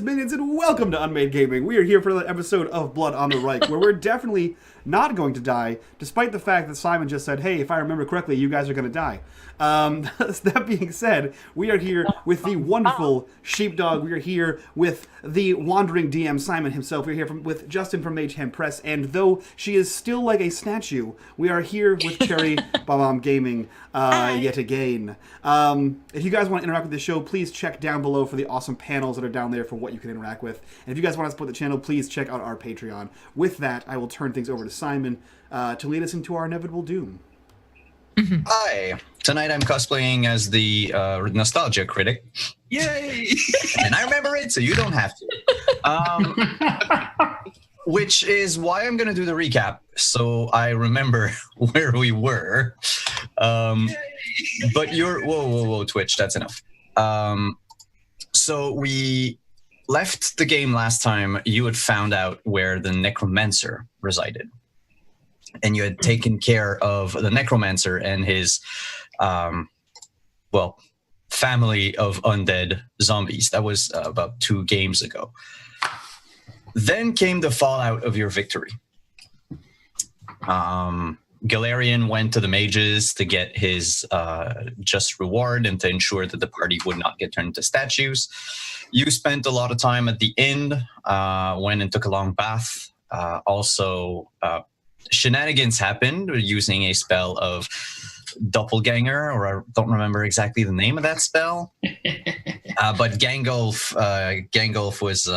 minions, and welcome to unMadeGaming. We are here for another episode of Blood on the Reik, where we're definitely not going to die, despite the fact that Simon just said, hey, if I remember correctly, you guys are going to die. That being said, we are here with the wonderful Sheepdog. We are here with the wandering DM, Simon himself. We're here with Justin from Mage Hand Press, and though she is still like a statue, we are here with Cherry unMadeGaming yet again. If you guys want to interact with the show, please check down below for the awesome panels that are down there for what you can interact with. And if you guys want to support the channel, please check out our Patreon. With that, I will turn things over to Simon to lead us into our inevitable doom. Hi. Tonight I'm cosplaying as the nostalgia critic. Yay! And I remember it, so you don't have to. Which is why I'm going to do the recap, so I remember where we were. But you're... Whoa, Twitch, that's enough. So we left the game last time. You had found out where the necromancer resided. And you had taken care of the necromancer and his, family of undead zombies. That was about 2 games ago. Then came the fallout of your victory. Galarian went to the mages to get his just reward and to ensure that the party would not get turned into statues. You spent a lot of time at the inn, went and took a long bath. Shenanigans happened using a spell of doppelganger, or I don't remember exactly the name of that spell. But Gangolf was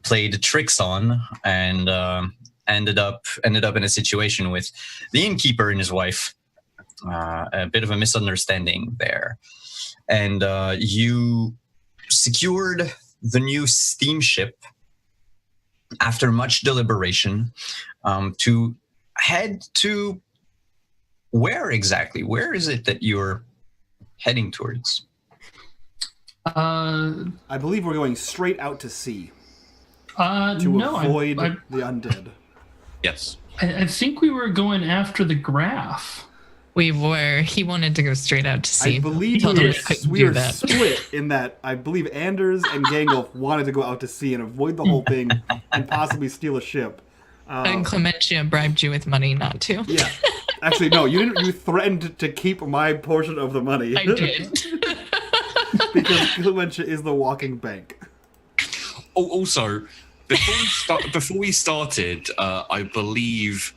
played tricks on and ended up in a situation with the innkeeper and his wife. A bit of a misunderstanding there. And you secured the new steamship after much deliberation to head to where exactly? Where is it that you're heading towards? I believe we're going straight out to sea to avoid the undead. Yes. I think we were going after the Graf. We were. He wanted to go straight out to sea. I believe we were split in that. I believe Anders and Gangolf wanted to go out to sea and avoid the whole thing and possibly steal a ship. And Clementia bribed you with money not to. Yeah. Actually, no, you didn't. You threatened to keep my portion of the money. I did. Because Clementia is the walking bank. Oh, also, before we started, I believe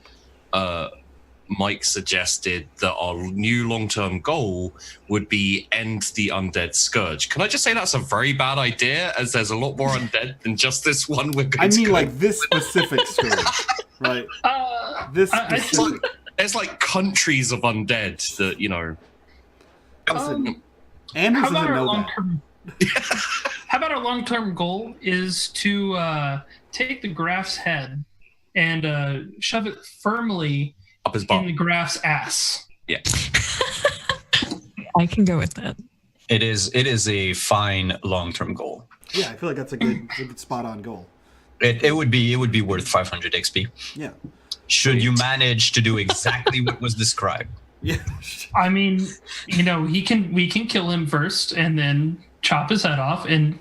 Mike suggested that our new long-term goal would be end the undead scourge. Can I just say that's a very bad idea, as there's a lot more undead than just this one we're going to like this specific scourge, right? This specific. There's like countries of undead that, you know... Anders doesn't know that. How about our long-term goal is to take the Graf's head and shove it firmly up his butt. In the Graf's ass. Yeah. I can go with that. It is a fine long-term goal. Yeah, I feel like that's a good spot-on goal. It would be worth 500 XP. Yeah. Should you manage to do exactly what was described. Yeah. I mean, we can kill him first and then chop his head off, and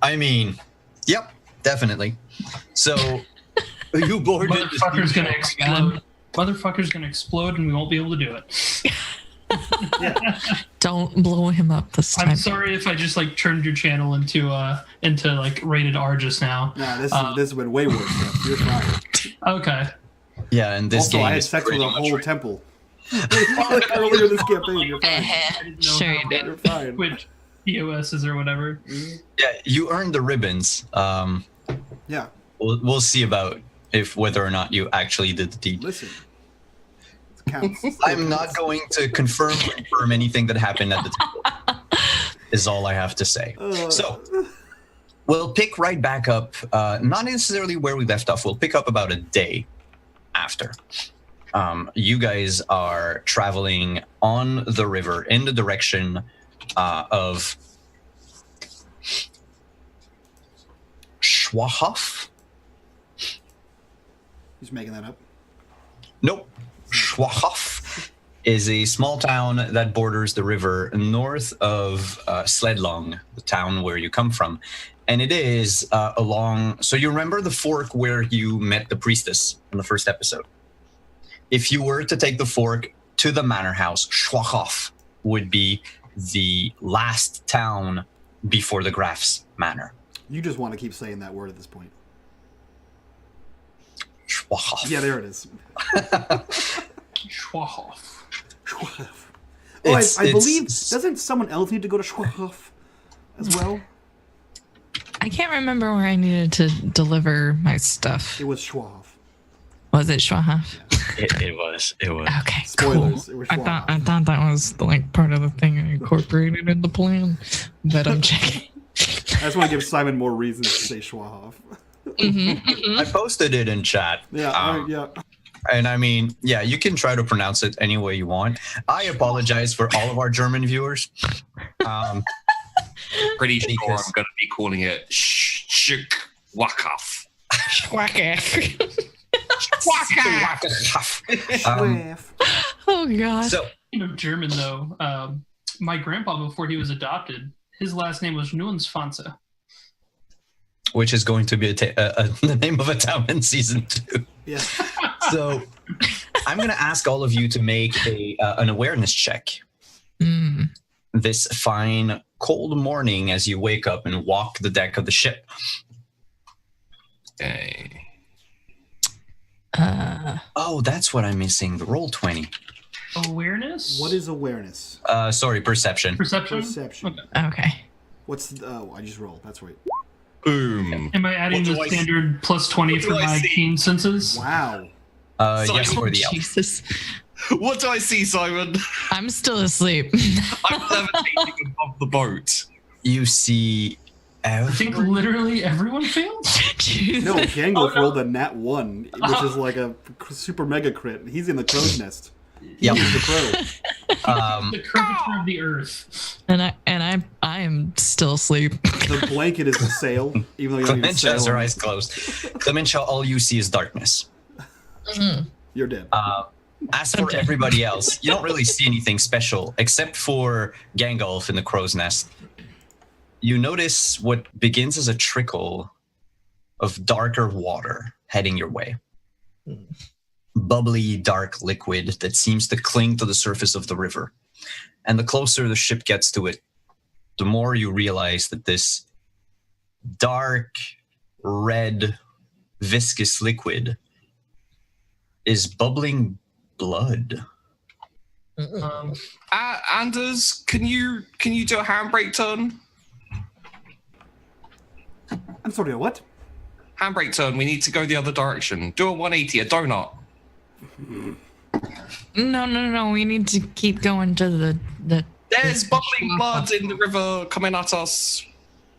I mean, yep, definitely. So you boarded. Motherfucker's gonna explode. Motherfucker's gonna explode, and we won't be able to do it. Yeah. Don't blow him up this time. I'm sorry if I just turned your channel into rated R just now. Nah, this went way worse. You're fine. Okay. Yeah, and this also, game I had is sex with a whole right. temple. Earlier this campaign, you're fine. Sure you did. You're fine. Which POSs or whatever. Yeah, you earned the ribbons. Yeah. We'll see about whether or not you actually did the deed. Listen. It counts. I'm not going to confirm anything that happened at the temple. Is all I have to say. So we'll pick right back up, not necessarily where we left off. We'll pick up about a day after. You guys are traveling on the river in the direction of Schwahoff. He's making that up. Nope. Schwahoff is a small town that borders the river north of Sledlong, the town where you come from. And it is along... So you remember the fork where you met the priestess in the first episode? If you were to take the fork to the manor house, Schwachhof would be the last town before the Graf's manor. You just want to keep saying that word at this point. Schwachhof. Yeah, there it is. Schwachhof. Schwachhof. Oh, I believe... Doesn't someone else need to go to Schwachhof as well? I can't remember where I needed to deliver my stuff. It was Schwachhof. Was it Schwachhof? It was. Okay, Spoilers. cool. It was I thought that was like part of the thing I incorporated in the plan, but I'm checking. I just want to give Simon more reasons to say Schwachhof. I posted it in chat. Yeah, yeah. And I mean, yeah, you can try to pronounce it any way you want. I apologize for all of our German viewers. Pretty sure I'm going to be calling it Schwachhof. Oh god. So, Speaking of German, though, my grandpa, before he was adopted, his last name was Nuensfanze. which is going to be the name of a town in season 2. Yeah. So I'm going to ask all of you to make an awareness check. This fine cold morning as you wake up and walk the deck of the ship. Okay. Oh, that's what I'm missing. The roll 20. Awareness? What is awareness? Sorry, perception. Perception? Perception. Okay. What's I just rolled. That's right. Boom. Am I adding the standard plus 20 for my keen senses? Wow. Yes, for the elf. Jesus. What do I see, Simon? I'm still asleep. I'm levitating above the boat. You see I think literally everyone failed? No, Gangolf rolled a nat 1, which is like a super mega crit. He's in the crow's nest. Yep. He's the crow. The curvature of the earth. and I am still asleep. The blanket is the sail, even though you don't even Clementia has sail. her eyes closed. Clementia, all you see is darkness. You're dead. As for everybody else, you don't really see anything special except for Gangolf in the crow's nest. You notice what begins as a trickle of darker water heading your way. Bubbly, dark liquid that seems to cling to the surface of the river. And the closer the ship gets to it, the more you realize that this dark, red, viscous liquid is bubbling blood. Anders, can you do a handbrake turn? I'm sorry, a what? Handbrake turn. We need to go the other direction. Do a 180, a donut. No. We need to keep going to the. There's bubbling blood in the river coming at us.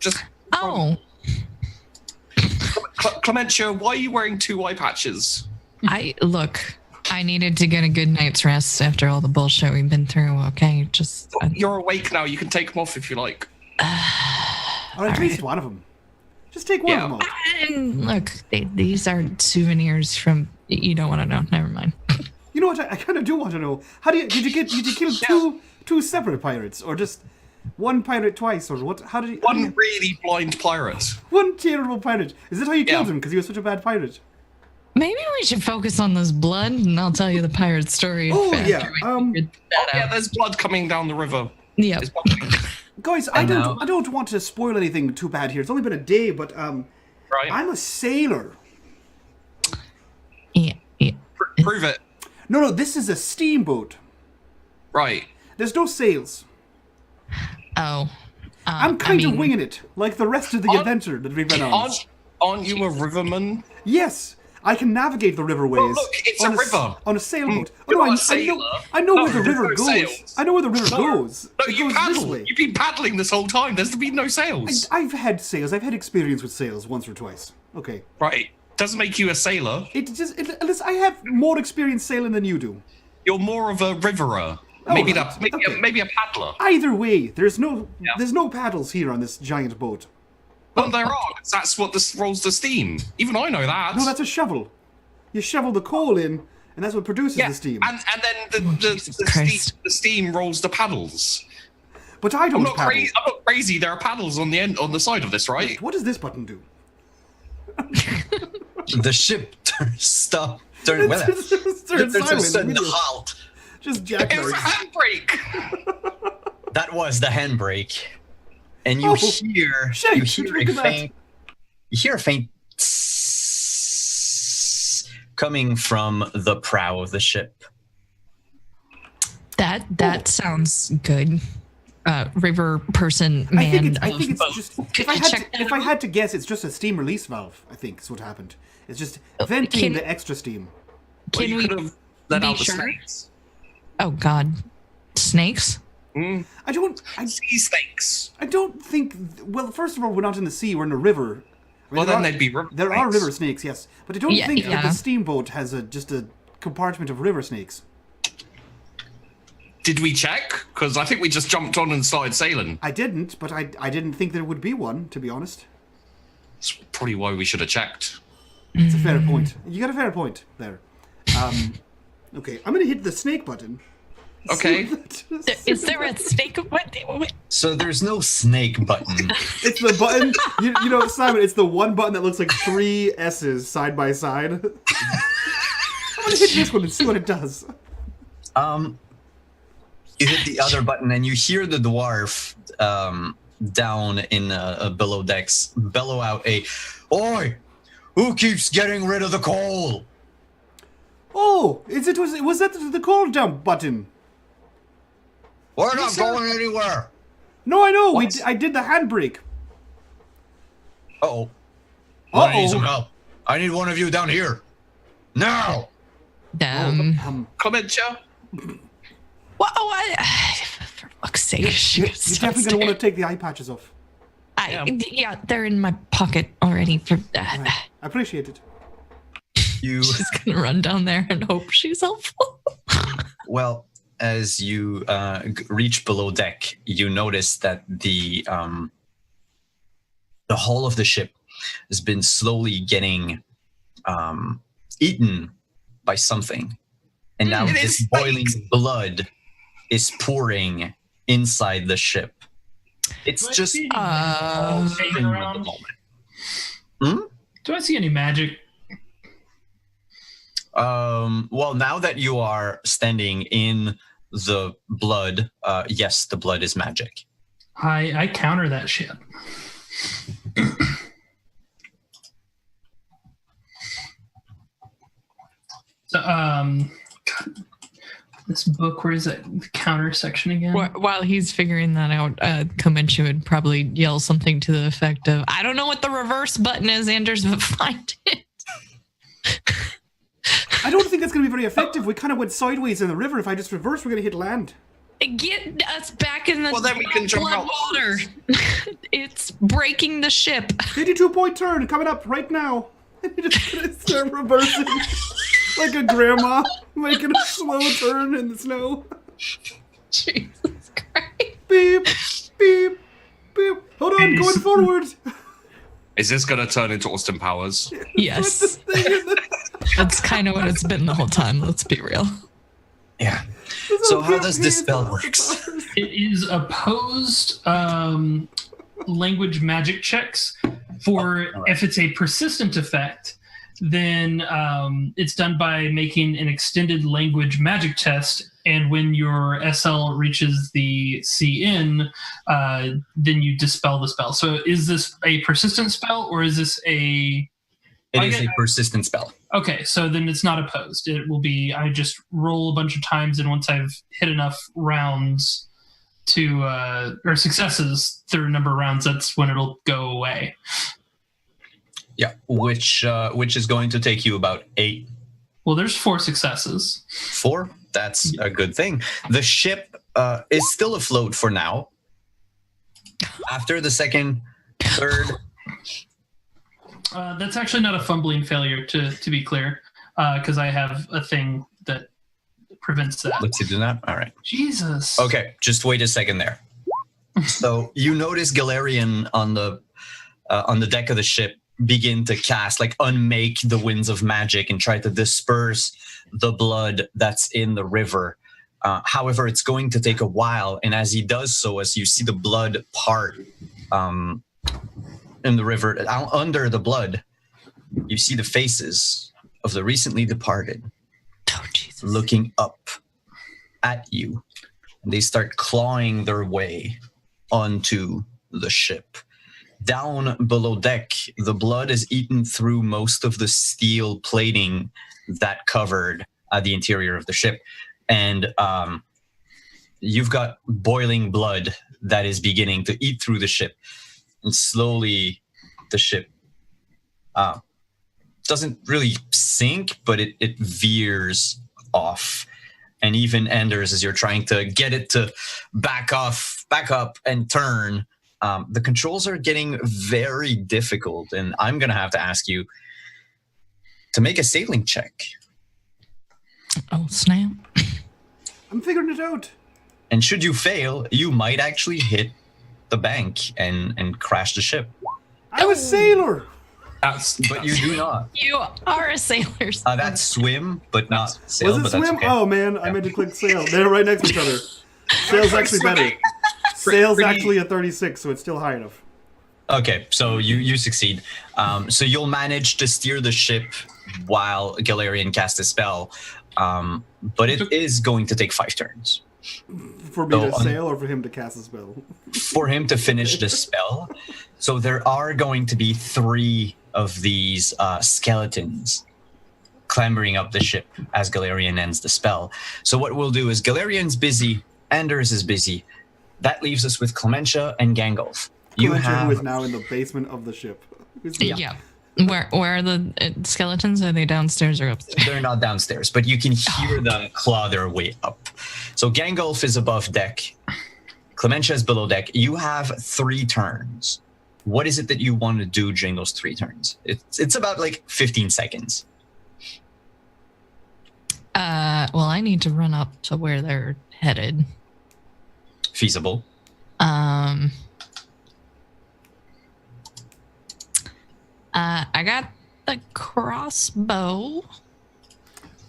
Just Oh, Clementia, why are you wearing 2 eye patches? I needed to get a good night's rest after all the bullshit we've been through. Okay, just. You're awake now. You can take them off if you like. Or at least one of them. Just take one of them off. And look, these are souvenirs from. You don't want to know. Never mind. You know what? I kind of do want to know. How did you kill two separate pirates, or just one pirate twice, or what? How did you? One really blind pirate. One terrible pirate. Is that how you killed him? Because he was such a bad pirate. Maybe we should focus on this blood, and I'll tell you the pirate story. Oh, after yeah, we figured that out. There's blood coming down the river. Yep. There's blood. Guys, I don't want to spoil anything too bad here. It's only been a day, but Right. I'm a sailor. Yeah. Prove it. No, this is a steamboat. Right. There's no sails. Oh. I'm kind of winging it, like the rest of the adventure that we've been on. Aren't you a riverman? Yes, I can navigate the riverways. Well, look, it's a river. On a sailboat. You're not a sailor. I know No, where the there's river no goes. sails. I know where the river goes. No, It you goes this paddle. way. You've been paddling this whole time. There's been no sails. I've had sails. I've had experience with sails once or twice. Okay. Right. Doesn't make you a sailor. Listen, I have more experience sailing than you do. You're more of a riverer. Oh, Maybe right. Okay. maybe a paddler. Either way, there's no paddles here on this giant boat. Well, there are. That's what rolls the steam. Even I know that. No, that's a shovel. You shovel the coal in, and that's what produces the steam. And then the steam rolls the paddles. But I don't I'm not crazy. There are paddles on the side of this, right? What does this button do? The ship turns silent. Halt. Just jack It was a handbrake. That was the handbrake, and you hear a faint coming from the prow of the ship. That sounds good. River person, man. I think it's just. If I had to guess, it's just a steam release valve. I think is what happened. It's just venting the extra steam. Can we could have let out the snakes? Oh God, snakes! Mm. Sea snakes. I don't think. Well, first of all, we're not in the sea. We're in a river. They'd be river. There are river snakes, yes, but I don't think that the steamboat has just a compartment of river snakes. Did we check? Because I think we just jumped on and started sailing. I didn't, but I didn't think there would be one, to be honest. That's probably why we should have checked. It's a fair point. You got a fair point there. Okay, I'm going to hit the snake button. Okay. Is there a snake button? So there's no snake button. It's the button, you know, Simon, it's the one button that looks like 3 S's side by side. I'm going to hit this one and see what it does. You hit the other button and you hear the dwarf down in below decks bellow out "Oi! Who keeps getting rid of the coal?" Oh, was that the coal dump button? We're not going anywhere. No, I know. I did the handbrake. Uh-oh. I need some help. I need one of you down here. Now. Damn. Comment, Joe. Well, for fuck's sake. You're definitely going to want to take the eye patches off. Yeah, they're in my pocket already. Right. I appreciate it. She's going to run down there and hope she's helpful. Well, as you reach below deck, you notice that the hull of the ship has been slowly getting eaten by something. And now this boiling blood is pouring inside the ship. It's just hanging around. Do I see any magic? Well, now that you are standing in the blood, yes, the blood is magic. I counter that shit. So, this book, where is that counter section again? While he's figuring that out, Komenchu would probably yell something to the effect of, "I don't know what the reverse button is, Anders, but find it." I don't think that's going to be very effective. We kind of went sideways in the river. If I just reverse, we're going to hit land. Get us back in the then we can jump out water. It's breaking the ship. 52-point turn coming up right now. You're just going to start reversing like a grandma making a slow turn in the snow. Jesus Christ. Beep, beep, beep. Hold on, going forward. Is this going to turn into Austin Powers? Yes. That's kind of what it's been the whole time, let's be real. Yeah. So how does this spell work? It is opposed language magic checks for if it's a persistent effect, then it's done by making an extended language magic test, and when your SL reaches the CN, then you dispel the spell. So is this a persistent spell, or is this a... It is a persistent spell. Okay, so then it's not opposed. It will be, I just roll a bunch of times, and once I've hit enough rounds to, or successes through a number of rounds, that's when it'll go away. Yeah, which is going to take you about 8. Well, there's 4 successes. 4? That's a good thing. The ship is still afloat for now. After the second, third... That's actually not a fumbling failure, to be clear, because I have a thing that prevents that. Let's do that. All right. Jesus. Okay, just wait a second there. So you notice Galarian on the deck of the ship begin to cast, like unmake the winds of magic and try to disperse the blood that's in the river. However, it's going to take a while, and as he does so, as you see the blood part in the river, under the blood, you see the faces of the recently departed looking up at you. And they start clawing their way onto the ship. Down below deck, the blood is eaten through most of the steel plating that covered the interior of the ship. And you've got boiling blood that is beginning to eat through the ship. And slowly the ship doesn't really sink, but it veers off. And even Anders, as you're trying to get it to back up and turn, the controls are getting very difficult. And I'm going to have to ask you to make a sailing check. Oh, snap. I'm figuring it out. And should you fail, you might actually hit the bank and crash the ship. I'm a sailor. But you do not. You are a sailor. That's swim, but not sail. Was it but swim? That's okay. Oh man, I meant to click sail. They're right next to each other. Sail's actually better. Sail's actually a 36, so it's still high enough. Okay, so you succeed. So you'll manage to steer the ship while Galarian casts a spell, but it is going to take 5 turns. For me to sail or for him to cast a spell? For him to finish the spell. So there are going to be 3 of these skeletons clambering up the ship as Galarian ends the spell. So what we'll do is Galarian's busy, Anders is busy. That leaves us with Clementia and Gangolf. Clementia, who is now in the basement of the ship. Yeah. Where are the skeletons? Are they downstairs or upstairs? They're not downstairs, but you can hear them claw their way up. So Gangolf is above deck. Clementia is below deck. You have 3 turns. What is it that you want to do during those 3 turns? It's about like 15 seconds. Well, I need to run up to where they're headed. Feasible. I got the crossbow.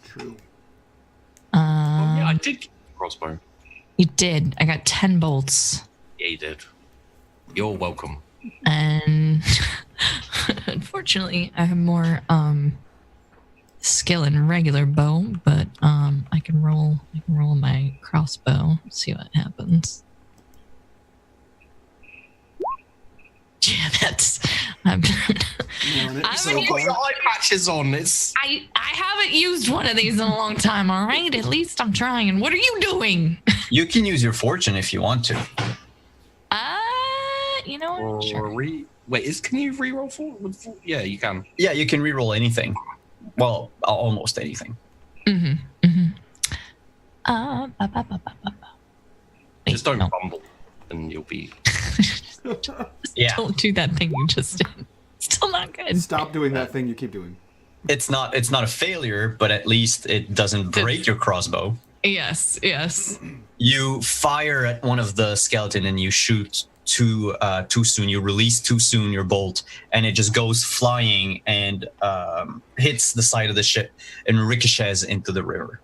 True. Yeah, I did get the crossbow. You did. I got 10 bolts. Yeah, you did. You're welcome. And unfortunately, I have more skill in regular bow, but I can roll my crossbow, see what happens. Yeah, that's. I'm So put your eye patches on. I haven't used one of these in a long time. All right, at least I'm trying. What are you doing? You can use your fortune if you want to. You know what? Sure. Can you reroll for? Yeah, you can. Yeah, you can reroll anything. Well, almost anything. Just don't fumble, and you'll be. Yeah. Don't do that thing you just did. Still not good. Stop doing that thing you keep doing. It's not a failure, but at least it doesn't break your crossbow. Yes. You fire at one of the skeleton and you shoot too soon. You release too soon your bolt, and it just goes flying and hits the side of the ship and ricochets into the river.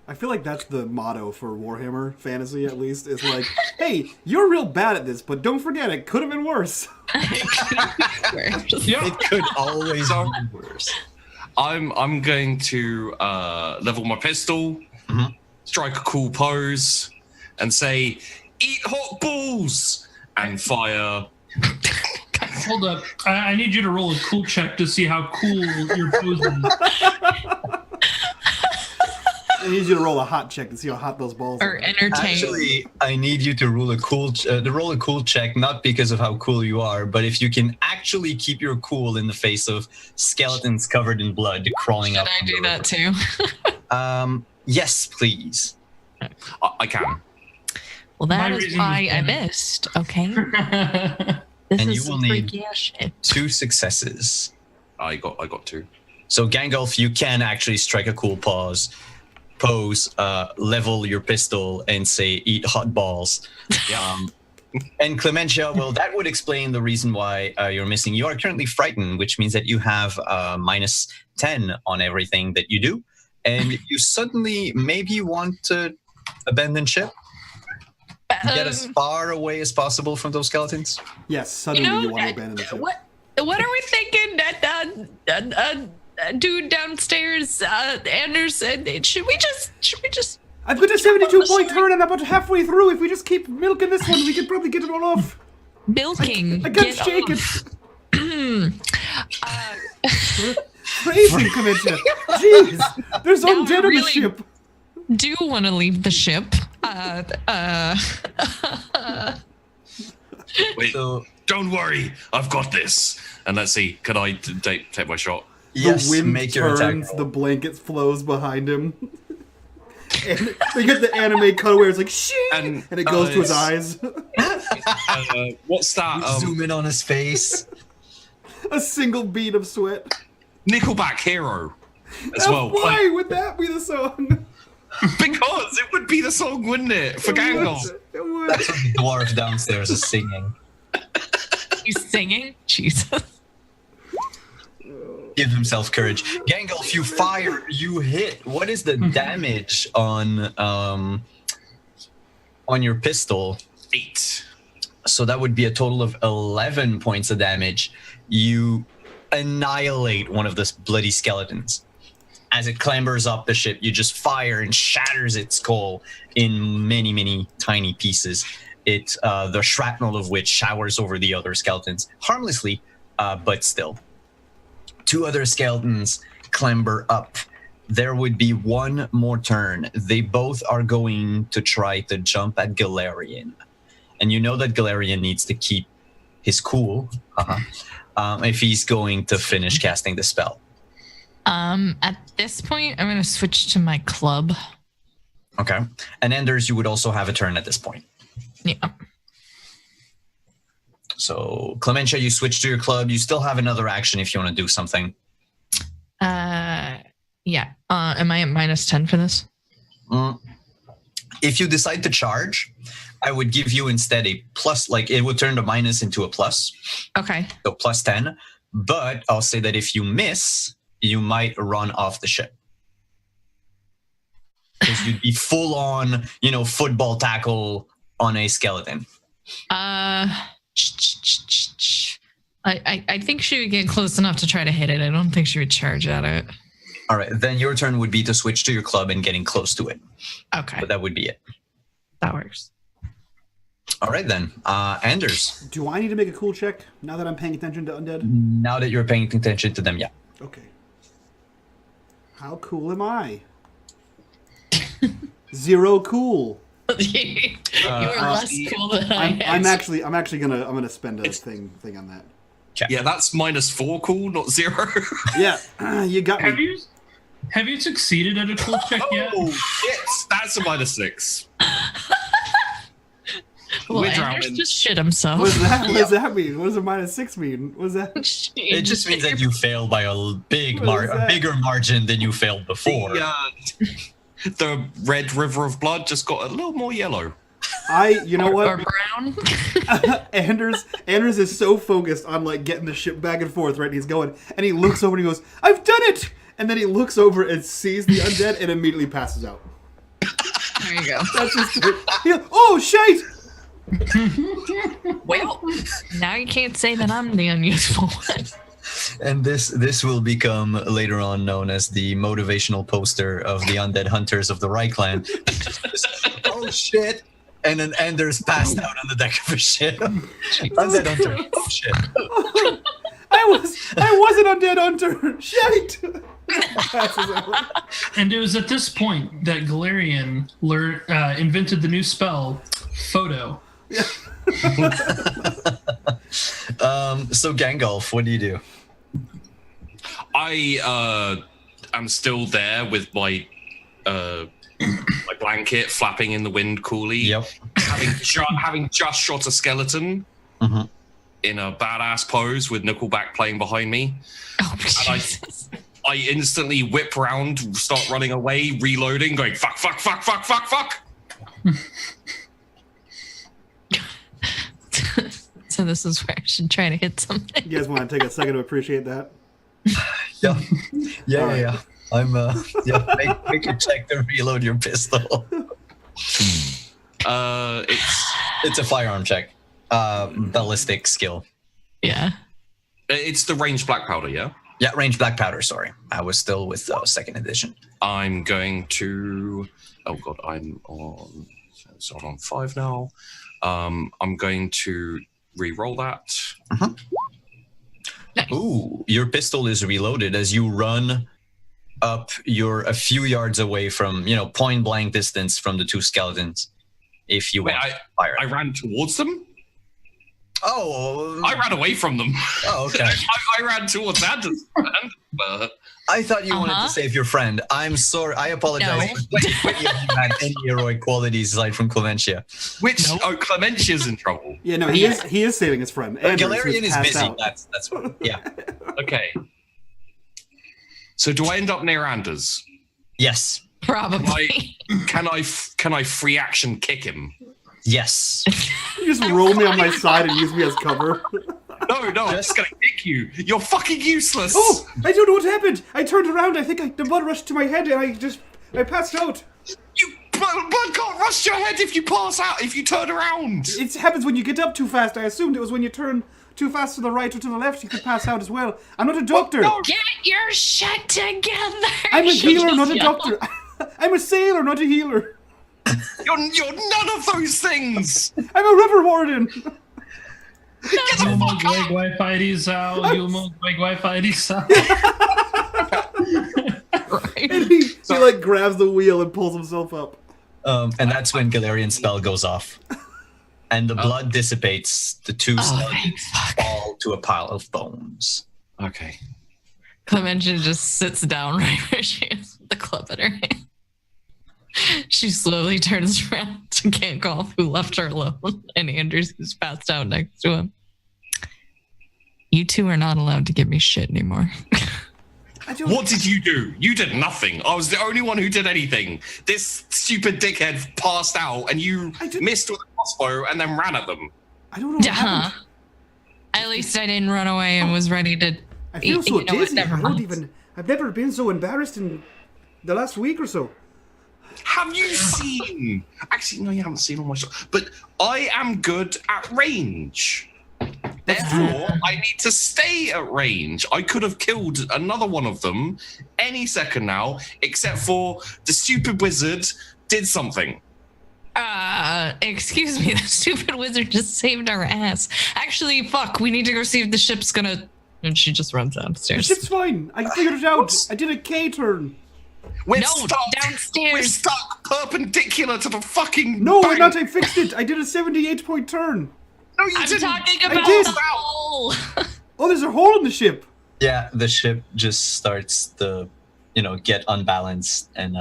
I feel like that's the motto for Warhammer Fantasy, at least. Is like, hey, you're real bad at this, but don't forget, it could have been worse. It could always be worse. I'm going to level my pistol, strike a cool pose, and say, "Eat hot balls!" and fire. Hold up. I need you to roll a cool check to see how cool your pose is. I need you to roll a hot check to see how hot those balls Or are. entertain. Actually, I need you to roll a cool check, not because of how cool you are, but if you can actually keep your cool in the face of skeletons covered in blood crawling Should up. I do that too? Yes, please. I can. Well, that My is reason why is I fine. missed. Okay. This And is you some will need freaky ass shit. 2 successes. I got 2. So Gangolf, you can actually strike a cool pose, level your pistol, and say "eat hot balls." And Clementia, well, that would explain the reason why you're missing. You are currently frightened, which means that you have minus 10 on everything that you do. And you suddenly maybe want to abandon ship? Get as far away as possible from those skeletons? Yes, suddenly you want to abandon the ship. What are we thinking? Dude downstairs, Anders, should we just... I've got a 72-point turn and I'm about halfway through. If we just keep milking this one, we could probably get it all off. Milking. I can't shake it. Crazy, Clementia. Jeez, there's Now undead on the ship. Do want to leave the ship. Wait, don't worry, I've got this. And let's see, can I take my shot? Yes, the wind make your attack turns, roll. the blanket flows behind him. And they get the anime cut where it's like, shit, and it goes to his eyes. What's that? Zoom in on his face. A single bead of sweat. Nickelback Hero as well. Why would that be the song? Because it would be the song, wouldn't it? For Gangle. It would. That's what the dwarf downstairs is singing. He's singing? Jesus. Give himself courage. Gangolf, you fire, you hit. What is the damage on your pistol? 8. So that would be a total of 11 points of damage. You annihilate one of the bloody skeletons. As it clambers up the ship, you just fire and shatters its skull in many, many tiny pieces. The shrapnel of which showers over the other skeletons harmlessly, but still. 2 other skeletons clamber up. There would be one more turn. They both are going to try to jump at Galarian. And you know that Galarian needs to keep his cool if he's going to finish casting the spell. At this point, I'm going to switch to my club. Okay. And Anders, you would also have a turn at this point. Yeah. So, Clementia, you switch to your club. You still have another action if you want to do something. Yeah. Am I at minus 10 for this? If you decide to charge, I would give you instead a plus, like it would turn the minus into a plus. Okay. So plus 10. But I'll say that if you miss, you might run off the ship. Because you'd be full on, football tackle on a skeleton. I think she would get close enough to try to hit it. I don't think she would charge at it. All right, then your turn would be to switch to your club and getting close to it. Okay. But that would be it. That works. All right, then. Anders. Do I need to make a cool check now that I'm paying attention to undead? Now that you're paying attention to them, yeah. Okay. How cool am I? 0 cool. You are less cool than I am. I'm actually gonna spend a thing on that. Yeah, that's minus 4 cool, not 0. Yeah, you got me. Have you succeeded at a cool check yet? Oh, shit. That's a minus 6. Well, We're Anders drowning. just shit himself. What does that mean? What does a minus 6 mean? What is that? It just means that you failed by a bigger margin than you failed before. The red river of blood just got a little more yellow. You know what? Or brown. Anders is so focused on getting the ship back and forth, right? He's going, and he looks over and he goes, "I've done it!" And then he looks over and sees the undead and immediately passes out. There you go. That's just oh shite! Well, now you can't say that I'm the unuseful one. And this will become later on known as the motivational poster of the undead hunters of the Reikland. Oh shit! And then Anders passed out on the deck of a ship. Undead hunter. Oh shit! I was an undead hunter. Shite! And it was at this point that Galarian invented the new spell, Photo. So Gangolf, what do you do? I am still there with my my blanket flapping in the wind coolly. Yep. Having just shot a skeleton in a badass pose with Nickelback playing behind me. Oh, Jesus. I instantly whip round, start running away, reloading, going fuck, fuck, fuck, fuck, fuck, fuck. So this is where I should try to hit something. You guys want to take a second to appreciate that? Yeah. I'm make a check to reload your pistol. It's a firearm check. Ballistic skill. Yeah. It's the ranged black powder, yeah? Yeah, range black powder, sorry. I was still with second edition. I'm going to... Oh, God, I'm on... So I'm on 5 now. I'm going to re-roll that. Uh-huh. Nice. Ooh, your pistol is reloaded as you run up. You're a few yards away from, point blank distance from the two skeletons. If you want to fire. I ran towards them? Oh. I ran away from them. Oh, okay. I ran towards Anders. I thought you wanted to save your friend. I'm sorry. I apologize. No. But you had any heroic qualities aside from Clementia. Clementia's in trouble. Yeah, no, he is saving his friend. Galarian is busy. Out. That's what. Yeah. Okay. So do I end up near Anders? Yes. Probably. Can I free action kick him? Yes. You just roll me on my side and use me as cover. No, I'm just gonna kick you. You're fucking useless. Oh, I don't know what happened. I turned around. I think the blood rushed to my head and I passed out. Blood can't rush to your head if you pass out, if you turn around. It happens when you get up too fast. I assumed it was when you turn too fast to the right or to the left, you could pass out as well. I'm not a doctor. No. Get your shit together. I'm a healer, not a doctor. I'm a sailor, not a healer. You're none of those things. I'm a river warden. Get the fuck out. And he like grabs the wheel and pulls himself up. And that's when Galarian's spell goes off. And the blood dissipates. The two skeletons fall to a pile of bones. Okay. Clementia just sits down right where she is with the club in her hand. She slowly turns around to Gankoff, who left her alone, and Anders, who's passed out next to him. You two are not allowed to give me shit anymore. What did you do? You did nothing. I was the only one who did anything. This stupid dickhead passed out, and you missed with a crossbow and then ran at them. I don't know what happened. At least I didn't run away and was ready to... I feel so dizzy. I've never been so embarrassed in the last week or so. Have you seen? Actually, no, you haven't seen all my stuff. But I am good at range. Therefore, I need to stay at range. I could have killed another one of them any second now, except for the stupid wizard did something. Excuse me, the stupid wizard just saved our ass. Actually, fuck, we need to go see if the ship's gonna... And she just runs downstairs. The ship's fine. I figured it out. I did a K-turn. We're stuck downstairs. We're stuck perpendicular to the fucking No, bank. we're not. I fixed it. I did a 78-point turn. No, you I'm didn't. talking about the hole. Oh, there's a hole in the ship. Yeah, the ship just starts to, get unbalanced and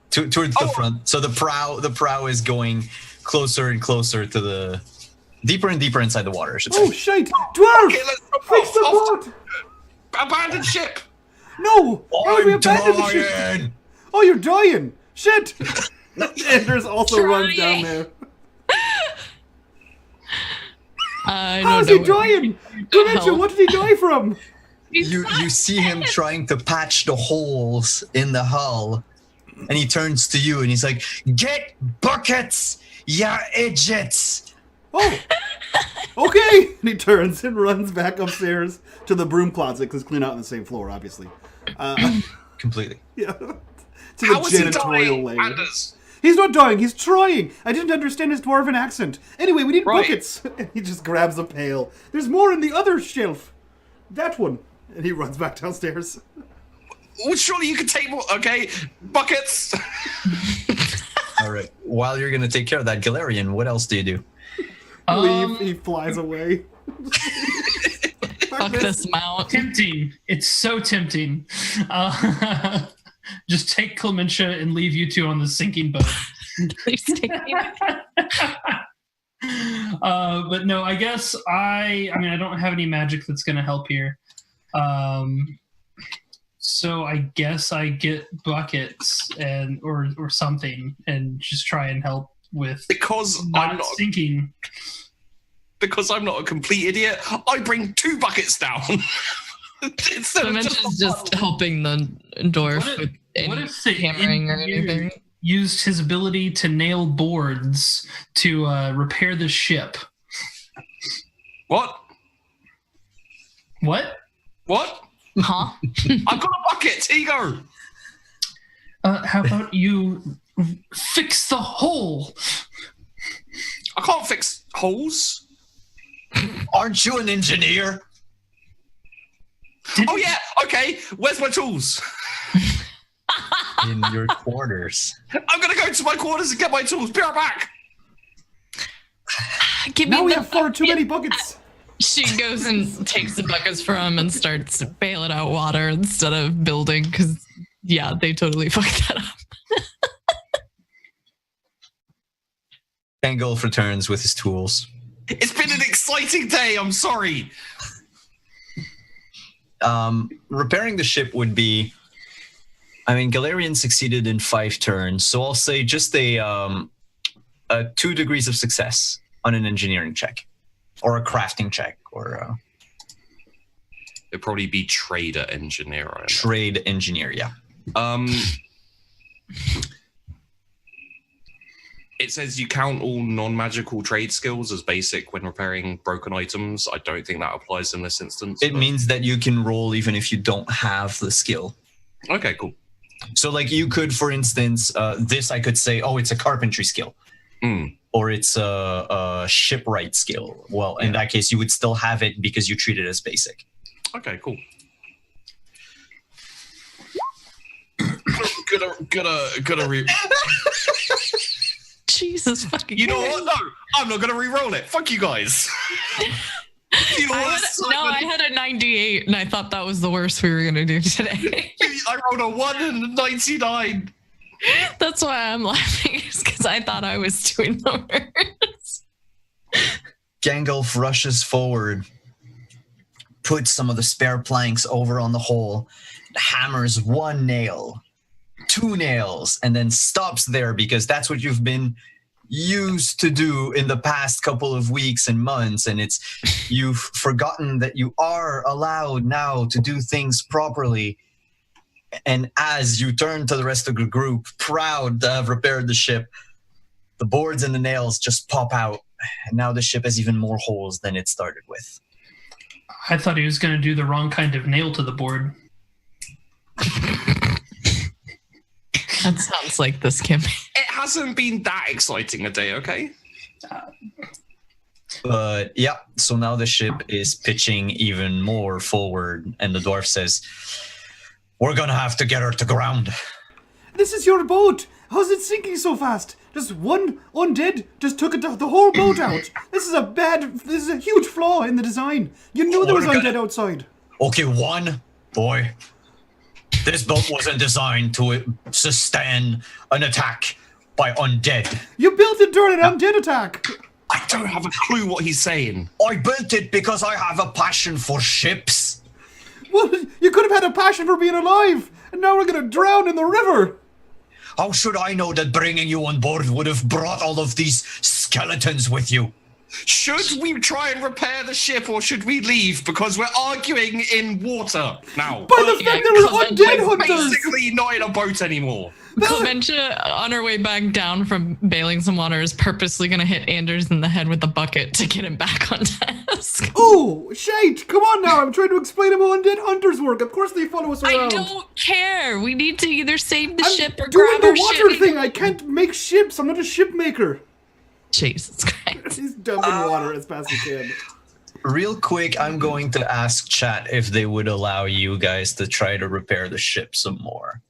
towards the front. So the prow is going closer and closer to the deeper and deeper inside the water. Oh shit! Dwarf! Okay, let's jump Fix the boat! Abandoned ship. No! How do we I'm abandon the ship? dying! Oh, you're dying! Shit! Anders also runs down there. How's he dying? Clementia, what did he die from? You see him trying to patch the holes in the hull, and he turns to you and he's like, "Get buckets, ya idiots!" Oh, okay. And he turns and runs back upstairs to the broom closet because it's clean out on the same floor, obviously. Completely. Yeah. To the How is he janitorial dying, layer. Anders? He's not dying. He's trying. I didn't understand his dwarven accent. Anyway, we need buckets. And he just grabs a pail. There's more in the other shelf. That one. And he runs back downstairs. Well, surely you could take more. Okay, buckets. All right. While you're gonna take care of that, Galarian, what else do you do? Leave. He flies away. Fuck this mount. Tempting. It's so tempting. Just take Clementia and leave you two on the sinking boat. Please take me. But no, I guess I don't have any magic that's going to help here. So I guess I get buckets or something and just try and help with Because not I'm not sinking. because I'm not a complete idiot, I bring 2 buckets down. So Mention's just helping the dwarf with any hammering or anything. Used his ability to nail boards to repair the ship. What? What? Huh? I've got a bucket. Here you go. How about you fix the hole? I can't fix holes. Aren't you an engineer? Oh yeah. Okay. Where's my tools? In your quarters. I'm gonna go to my quarters and get my tools. Be right back. Now we have far too many buckets. She goes and takes the buckets from him and starts bailing out water instead of building because, yeah, they totally fucked that up. Gangolf returns with his tools. It's been an exciting day. I'm sorry. Repairing the ship would be... I mean, Galarian succeeded in 5 turns, so I'll say just a 2 degrees of success on an engineering check. Or a crafting check, or... It'd probably be trader engineer. I Trade engineer, yeah. It says you count all non-magical trade skills as basic when repairing broken items. I don't think that applies in this instance. It means that you can roll even if you don't have the skill. Okay, cool. So, like, you could, for instance, this I could say, oh, it's a carpentry skill. Or it's a shipwright skill. Well, in that case, you would still have it because you treat it as basic. Okay, cool. Gonna re- Jesus fucking. You know what? No, I'm not gonna re-roll it. Fuck you guys. You know I had a 98, and I thought that was the worst we were gonna do today. I rolled a 1 and a 99. That's why I'm laughing, because I thought I was doing the worst. Gangolf rushes forward, puts some of the spare planks over on the hole, hammers 1 nail, 2 nails, and then stops there because that's what you've been used to do in the past couple of weeks and months, and you've forgotten that you are allowed now to do things properly. And as you turn to the rest of the group, proud to have repaired the ship, the boards and the nails just pop out, and now the ship has even more holes than it started with. I thought he was going to do the wrong kind of nail to the board. That sounds like this campaign. It hasn't been that exciting a day, okay? But yeah, so now the ship is pitching even more forward, and the dwarf says, "We're gonna have to get her to ground." This is your boat. How's it sinking so fast? Just one undead just took the whole boat out. This is a huge flaw in the design. You knew there was undead outside. Okay, one boy. This boat wasn't designed to sustain an attack by undead. You built it during an undead attack. I don't have a clue what he's saying. I built it because I have a passion for ships. Well, you could have had a passion for being alive, and now we're gonna drown in the river. How should I know that bringing you on board would have brought all of these skeletons with you? Should we try and repair the ship, or should we leave? Because we're arguing in water now. By the fact there were undead hunters. Basically not in a boat anymore. Clementia, on her way back down from bailing some water, is purposely going to hit Anders in the head with a bucket to get him back on task. Oh, shite! Come on now, I'm trying to explain how undead hunters work. Of course they follow us around. I don't care. We need to either save the ship or doing grab the our water ship. thing. I can't make ships. I'm not a ship maker. Jesus Christ. He's dumping water as fast as he can. Real quick, I'm going to ask chat if they would allow you guys to try to repair the ship some more.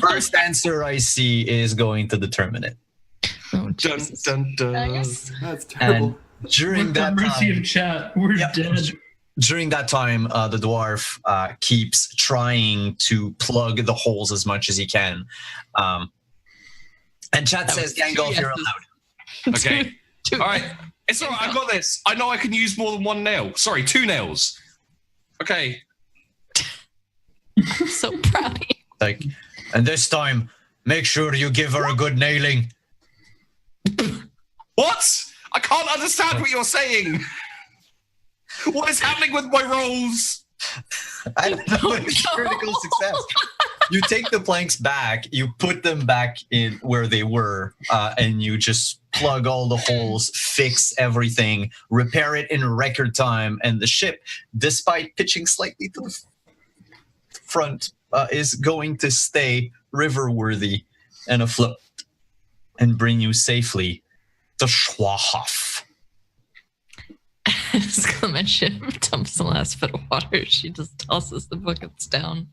First answer I see is going to determine it. Oh, Dun, Jesus. dun, dun. That's terrible. And during that mercy time, of chat, we're dead. during that time, the dwarf keeps trying to plug the holes as much as he can. And chat says, Gangolf, you're allowed. Okay. All right. It's all right. I got this. I know I can use more than 1 nail. Sorry, 2 nails. Okay. I'm so proud of you. Like, and this time, make sure you give her a good nailing. What? I can't understand what you're saying. What is happening with my rolls? I don't know. It's critical success. You take the planks back, you put them back in where they were, and you just plug all the holes, fix everything, repair it in record time, and the ship, despite pitching slightly to the front, is going to stay river-worthy and afloat and bring you safely to Schwahoff. As Clementia dumps the last bit of water, she just tosses the buckets down.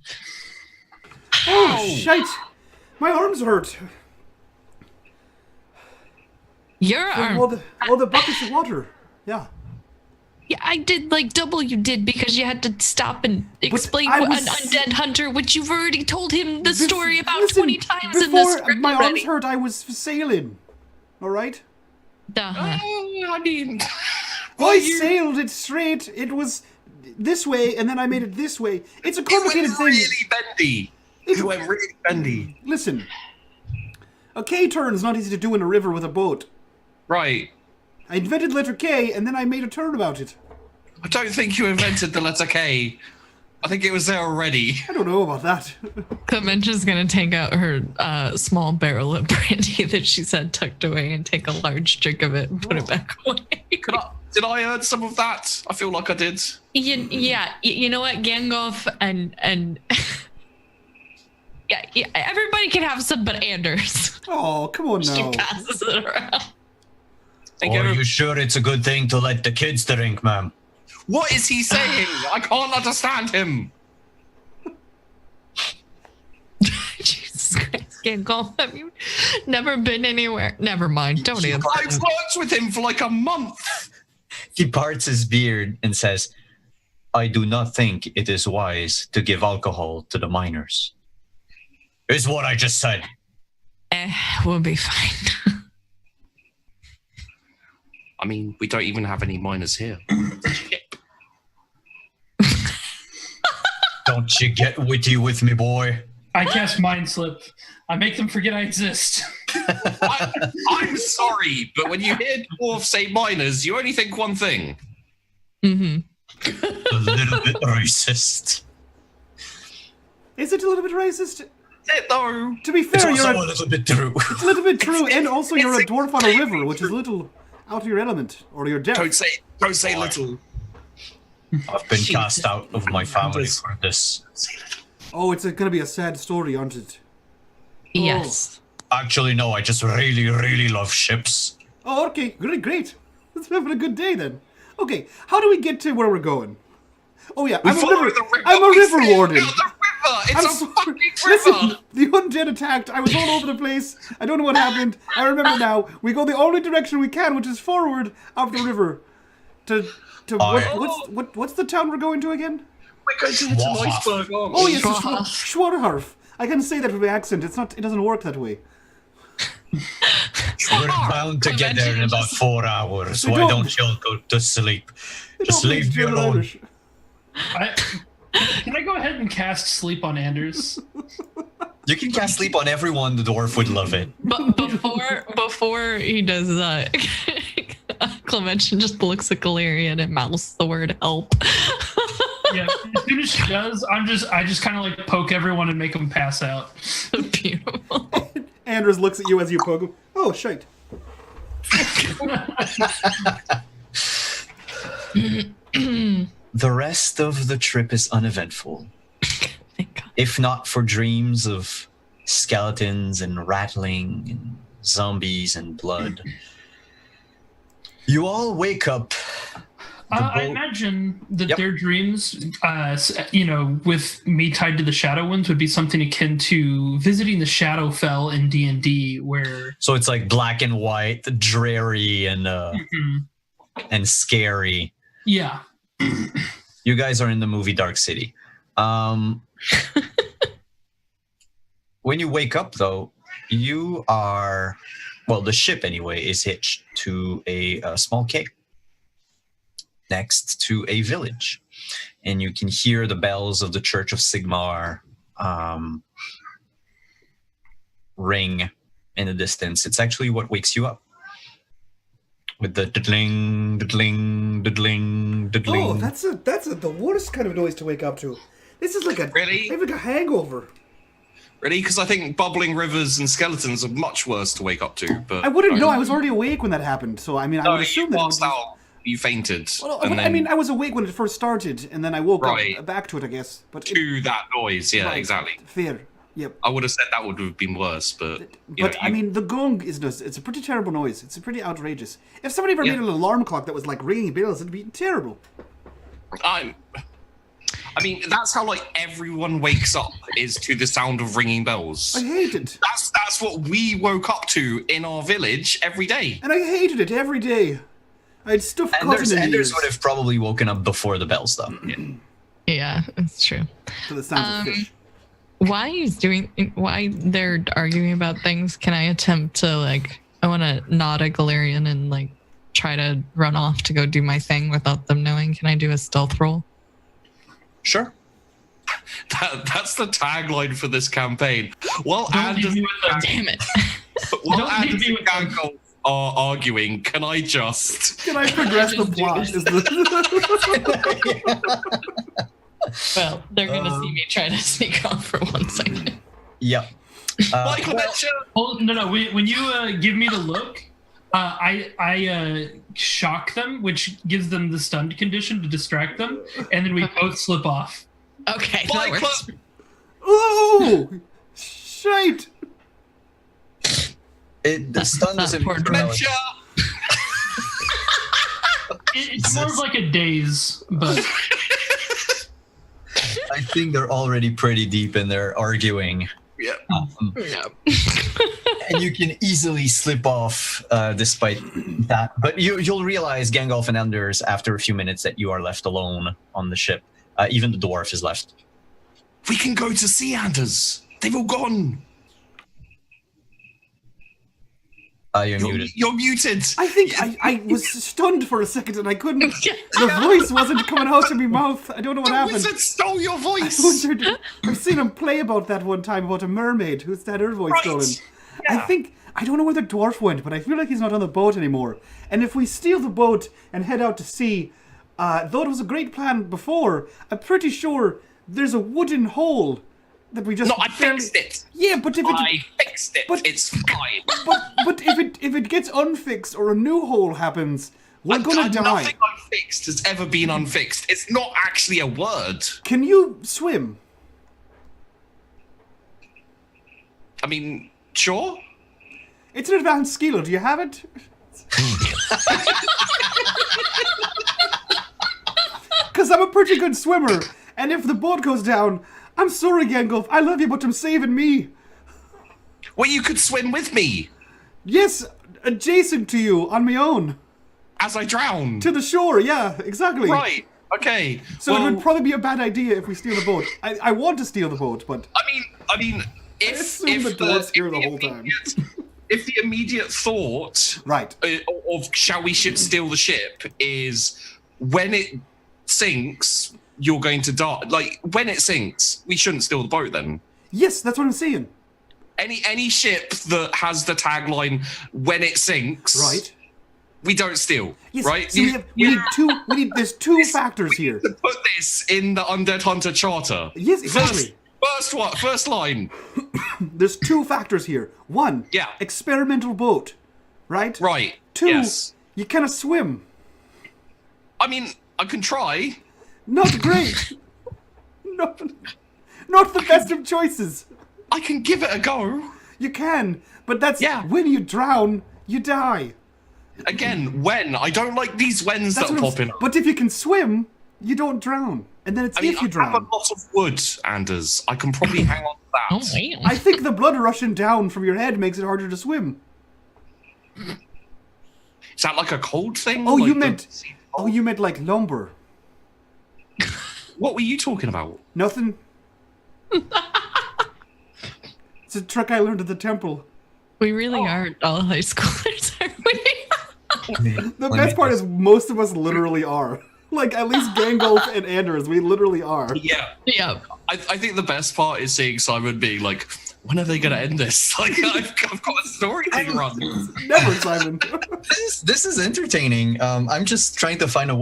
Oh, shite! My arms hurt. Your arm. Well, the buckets of water. Yeah. Yeah, I did like double you did because you had to stop and explain I what was- an undead hunter, which you've already told him the story about Listen, 20 times in this before script my already. arms hurt, I was sailing. All right? Uh-huh. I mean, I sailed it straight. It was this way, and then I made it this way. It's a complicated thing. really bendy. It went really bendy. Listen, a K turn is not easy to do in a river with a boat. Right. I invented letter K, and then I made a turn about it. I don't think you invented the letter K. I think it was there already. I don't know about that. Clementia's gonna take out her small barrel of brandy that she's had tucked away and take a large drink of it and put it back away. Did I earn some of that? I feel like I did. You know what, Gandalf and yeah, everybody can have some, but Anders. Oh, come on She now. passes it around. Are you sure it's a good thing to let the kids drink, ma'am? What is he saying? I can't understand him. Jesus Christ, Gandalf, have you never been anywhere? Never mind, don't answer. I worked with him for like a month. He parts his beard and says, I do not think it is wise to give alcohol to the minors. Is what I just said. We'll be fine. I mean, we don't even have any miners here. Don't you get witty with me, boy? I cast Mind Slip. I make them forget I exist. I'm sorry, but when you hear dwarves say miners, you only think one thing. Mm-hmm. A little bit racist. Is it a little bit racist? No. To be It's fair, also you're a little bit true. it's a little bit true, and also you're a it's dwarf on a river, which is a little out of your element, or your depth. Don't say little. I've been cast out of my family for this. Oh, it's going to be a sad story, aren't it? Yes. Actually, no, I just really, really love ships. Oh, okay. Great. Let's have a good day then. Okay, how do we get to where we're going? Oh, yeah, I'm a river warden. The river. It's a sorry. fucking river. Listen, the undead attacked. I was all over the place. I don't know what happened. I remember now. We go the only direction we can, which is forward of the river. What's the town we're going to again? We're going to the iceberg. Oh, yes, Schwarharf. I can say that with my accent. It doesn't work that way. We're bound to get there in about 4 hours. Why don't y'all go to sleep? Just leave me alone. Can I go ahead and cast Sleep on Anders? You can cast sleep on everyone. The dwarf would love it. But before he does that, Clementia just looks at Galerian and mouths the word help. Yeah, as soon as she does, I just kind of like poke everyone and make them pass out. Beautiful. Anders looks at you as you poke him. Oh, shite. The rest of the trip is uneventful. Thank God. If not for dreams of skeletons and rattling and zombies and blood. You all wake up. I imagine that their dreams, with me tied to the Shadow Winds, would be something akin to visiting the Shadowfell in D&D, where... So it's like black and white, dreary and scary. Yeah. You guys are in the movie Dark City. When you wake up, though, you are... Well, the ship, anyway, is hitched to a small quay next to a village. And you can hear the bells of the Church of Sigmar ring in the distance. It's actually what wakes you up. with the dling, dling, dling, dling. Oh, that's the worst kind of noise to wake up to. This is like Really? like a hangover. Really? Because I think bubbling rivers and skeletons are much worse to wake up to. But I wouldn't know. I was already awake when that happened, so I mean, I No, would assume you that. passed out. You fainted. Well, and I then mean, I was awake when it first started, and then I woke Right. up back to it, I guess. But to that noise, yeah, right, exactly. Fair. Yep. I would have said that would have been worse, but I mean, the gong it's a pretty terrible noise. It's pretty outrageous. If somebody ever Yeah. made an alarm clock that was like ringing bells, it'd be terrible. I mean, that's how like everyone wakes up is to the sound of ringing bells. I hate it, That's what we woke up to in our village every day. and I hated it every day. I had stuff caught in the Anders ears would have probably woken up before the bells, though. Yeah, it's true. to the sound of fish. Why they're arguing about things, can I attempt to, like, I want to nod at Galarian and, like, try to run off to go do my thing without them knowing? Can I do a stealth roll? Sure. That's the tagline for this campaign. Well, Don't leave Anders, me with them. Damn it. while Don't leave Anders me and with them. Gango are arguing, can I just... Can I progress the just do plot? this. Is the... Well, they're going to see me try to sneak off for 1 second. Yep. Michael, that's your- Oh, no. When you give me the look, I shock them, which gives them the stunned condition to distract them, and then we both slip off. Okay, that Michael, works. Oh! Shite! The stun Not doesn't poor mean dementia. It's more of like a daze, but I think they're already pretty deep in their arguing. Yeah. Yeah. And you can easily slip off despite that. But you'll realize, Gandalf and Anders, after a few minutes, that you are left alone on the ship. Even the dwarf is left. We can go to see Anders. They've all gone. You're muted. You're muted. I think I was stunned for a second and I couldn't. The voice wasn't coming out of my mouth. I don't know what The happened. wizard stole your I voice. wondered. I've seen him play about that one time about a mermaid who's had her voice Right. stolen. Yeah. I don't know where the dwarf went, but I feel like he's not on the boat anymore. And if we steal the boat and head out to sea, though it was a great plan before, I'm pretty sure there's a wooden hole that we just No, I fixed it. Yeah, but if I fixed it. but- It's fine. but if it gets unfixed or a new hole happens, we're gonna die. Nothing unfixed has ever been unfixed. It's not actually a word. Can you swim? I mean, sure. It's an advanced skill. Do you have it? Because I'm a pretty good swimmer, and if the boat goes down, I'm sorry, Gandalf. I love you, but I'm saving me. Well, you could swim with me Yes, adjacent to you, on my own. as I drown. To the shore, yeah, exactly. Right. Okay. So well, it would probably be a bad idea if we steal the boat. I want to steal the boat, but I mean, if assume the dwarf's here the whole time. If the immediate thought right. of shall we steal the ship is when it sinks, you're going to die. Like when it sinks, we shouldn't steal the boat then. Yes, that's what I'm saying. Any ship that has the tagline "when it sinks," Right. we don't steal. Yes, Right? so there's two factors here. To put this in the Undead Hunter Charter. Yes, exactly. First line. There's two factors here. One, Yeah. experimental boat, right? Right. Two, Yes. you cannot swim. I mean, I can try. Not great. not the best of choices. I can give it a go. You can, but that's Yeah. when you drown, you die. Again, when? I don't like these whens That's that what I'm pop in. But if you can swim, you don't drown. And then it's I mean, if you I have a drown. lot of wood, Anders. I can probably hang on to that. Oh, wow. I think the blood rushing down from your head makes it harder to swim. Is that like a cold thing? Oh, Like you the- meant like lumber. What were you talking about? Nothing. It's a trick I learned at the temple. We really are all high schoolers, aren't we? The best part is most of us literally are. Like, at least Gandalf and Anders, we literally are. Yeah. Yeah. I think the best part is seeing Simon being like, when are they going to end this? Like, I've got a story to run. Never, Simon. This is entertaining. I'm just trying to find a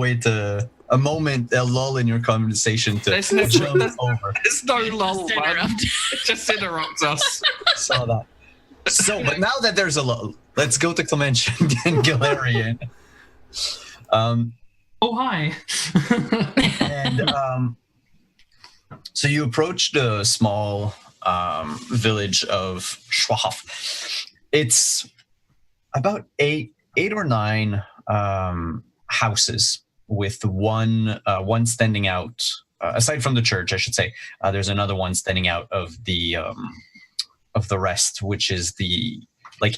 lull in your conversation to There's no jump over. There's no lull, Just man. interrupt. Just interrupt us. Saw that. So, but now that there's a lull, let's go to Clementia and Galarian. Oh, hi. And so you approach the small village of Schwaf. It's about eight or nine houses with one standing out. Aside from the church, I should say, there's another one standing out of the rest, which is the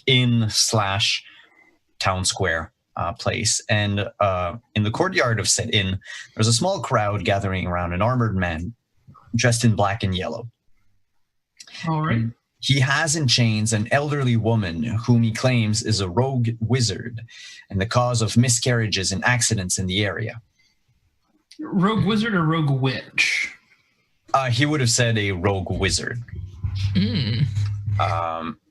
inn/town square place. And in the courtyard of said inn, there's a small crowd gathering around an armored man dressed in black and yellow. All right. He has in chains an elderly woman whom he claims is a rogue wizard and the cause of miscarriages and accidents in the area. Rogue wizard or rogue witch? He would have said a rogue wizard. Mm.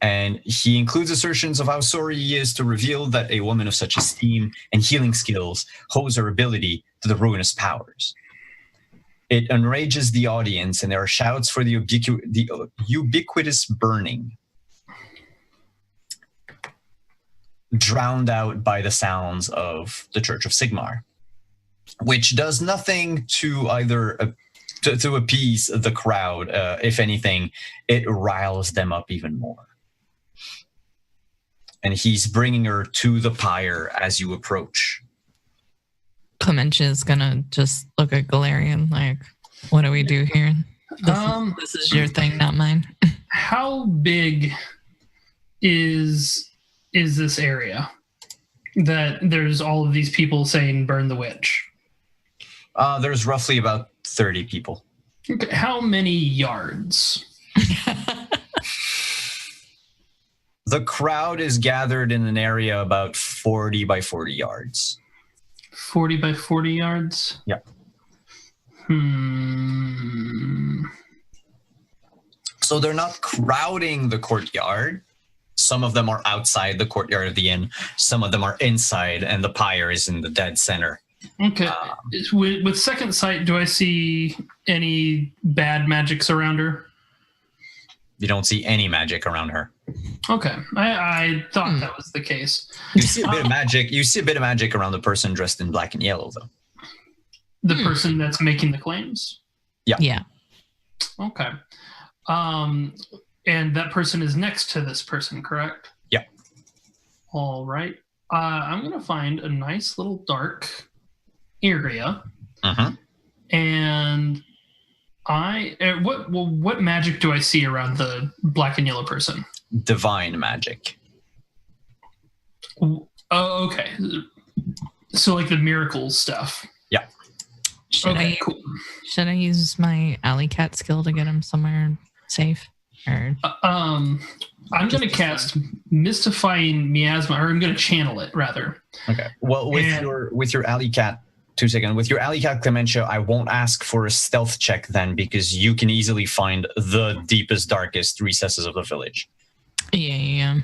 And he includes assertions of how sorry he is to reveal that a woman of such esteem and healing skills owes her ability to the ruinous powers. It enrages the audience, and there are shouts for the ubiquitous burning, drowned out by the sounds of the Church of Sigmar, which does nothing to either to appease the crowd. If anything, it riles them up even more. And he's bringing her to the pyre as you approach. Clementia is gonna just look at Galarian like, what do we do here? This is your thing, not mine. How big is this area that there's all of these people saying burn the witch? There's roughly about 30 people. Okay. How many yards? The crowd is gathered in an area about 40 by 40 yards. 40 by 40 yards? Yeah. So they're not crowding the courtyard. Some of them are outside the courtyard of the inn. Some of them are inside, and the pyre is in the dead center. Okay. With second sight, do I see any bad magics around her? You don't see any magic around her. Okay. I thought that was the case. You see a bit of magic. You see a bit of magic around the person dressed in black and yellow, though. The person that's making the claims? Yeah. Okay. And that person is next to this person, correct? Yeah. All right. I'm going to find a nice little dark area. Uh-huh. And what magic do I see around the black and yellow person? Divine magic. Oh, okay. So like the miracle stuff. Yeah. Cool. Should I use my alley cat skill to get him somewhere safe? Or I'm going to cast Mystifying Miasma, or I'm going to channel it rather. Okay. Well, with your alley cat, 2 seconds. With your alley cat Clementia, I won't ask for a stealth check then, because you can easily find the deepest, darkest recesses of the village. Yeah.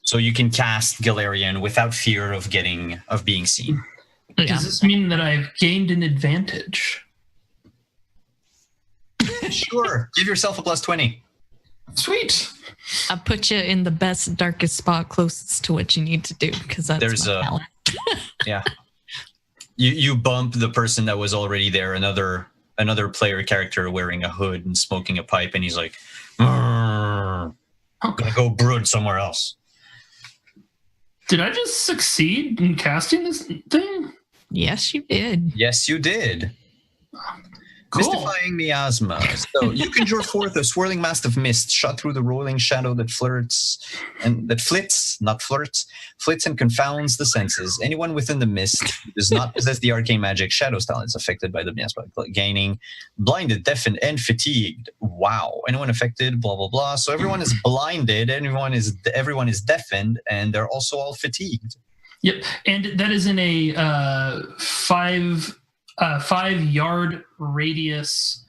So you can cast Galarian without fear of being seen. Yeah. Does this mean that I've gained an advantage? Sure. Give yourself a +20. Sweet. I put you in the best, darkest spot closest to what you need to do, because that's my talent. Yeah. You bump the person that was already there, another player character wearing a hood and smoking a pipe, and he's like, I'm gonna go brood somewhere else. Did I just succeed in casting this thing? Yes, you did. Yes, you did. Cool. Mystifying Miasma. So you can draw forth a swirling mass of mist shot through the rolling shadow that flits and confounds the senses. Anyone within the mist who does not possess the arcane magic shadow style is affected by the miasma, gaining blinded, deafened, and fatigued. Wow. Anyone affected, blah, blah, blah. So everyone is blinded, everyone is deafened, and they're also all fatigued. Yep. And that is in a 5-yard radius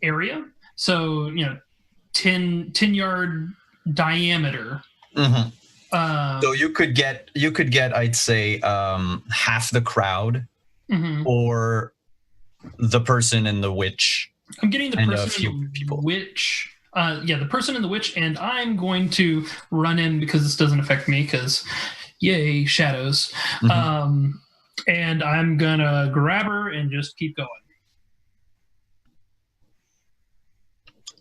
area. So 10 yard diameter. Mm-hmm. So you could get, I'd say, half the crowd, or the person and the witch. I'm getting the and a person few and the people. witch. The person and the witch, and I'm going to run in because this doesn't affect me. Because, yay, shadows. And I'm gonna grab her and just keep going.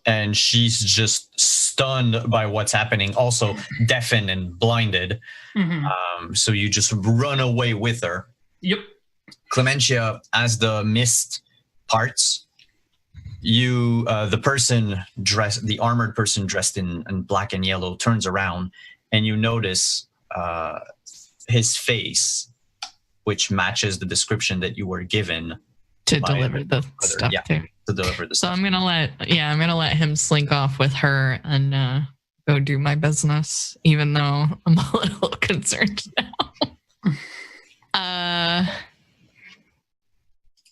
And she's just stunned by what's happening, also deafened and blinded. So you just run away with her. Yep. Clementia, as the mist parts, you, the armored person dressed in black and yellow, turns around, and you notice his face, which matches the description that you were given to deliver the stuff to. To deliver the stuff. So I'm gonna let him slink off with her and go do my business, even though I'm a little concerned now.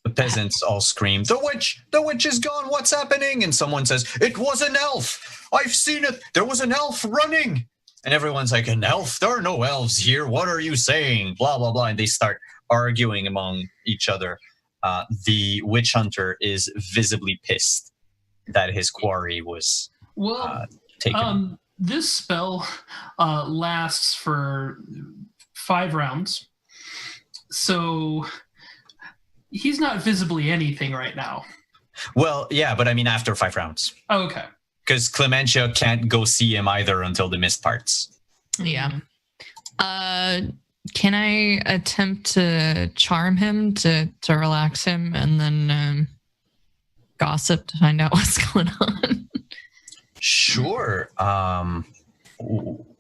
The peasants all scream, the witch is gone, what's happening? And someone says, it was an elf. I've seen it. There was an elf running. And everyone's like, an elf? There are no elves here. What are you saying? Blah, blah, blah. And they start arguing among each other. The witch hunter is visibly pissed that his quarry was taken. This spell lasts for 5 rounds. So he's not visibly anything right now. Well, yeah, but I mean after 5 rounds. Oh, okay. Because Clementia can't go see him either until the mist parts. Yeah. Can I attempt to charm him to relax him and then gossip to find out what's going on? Sure.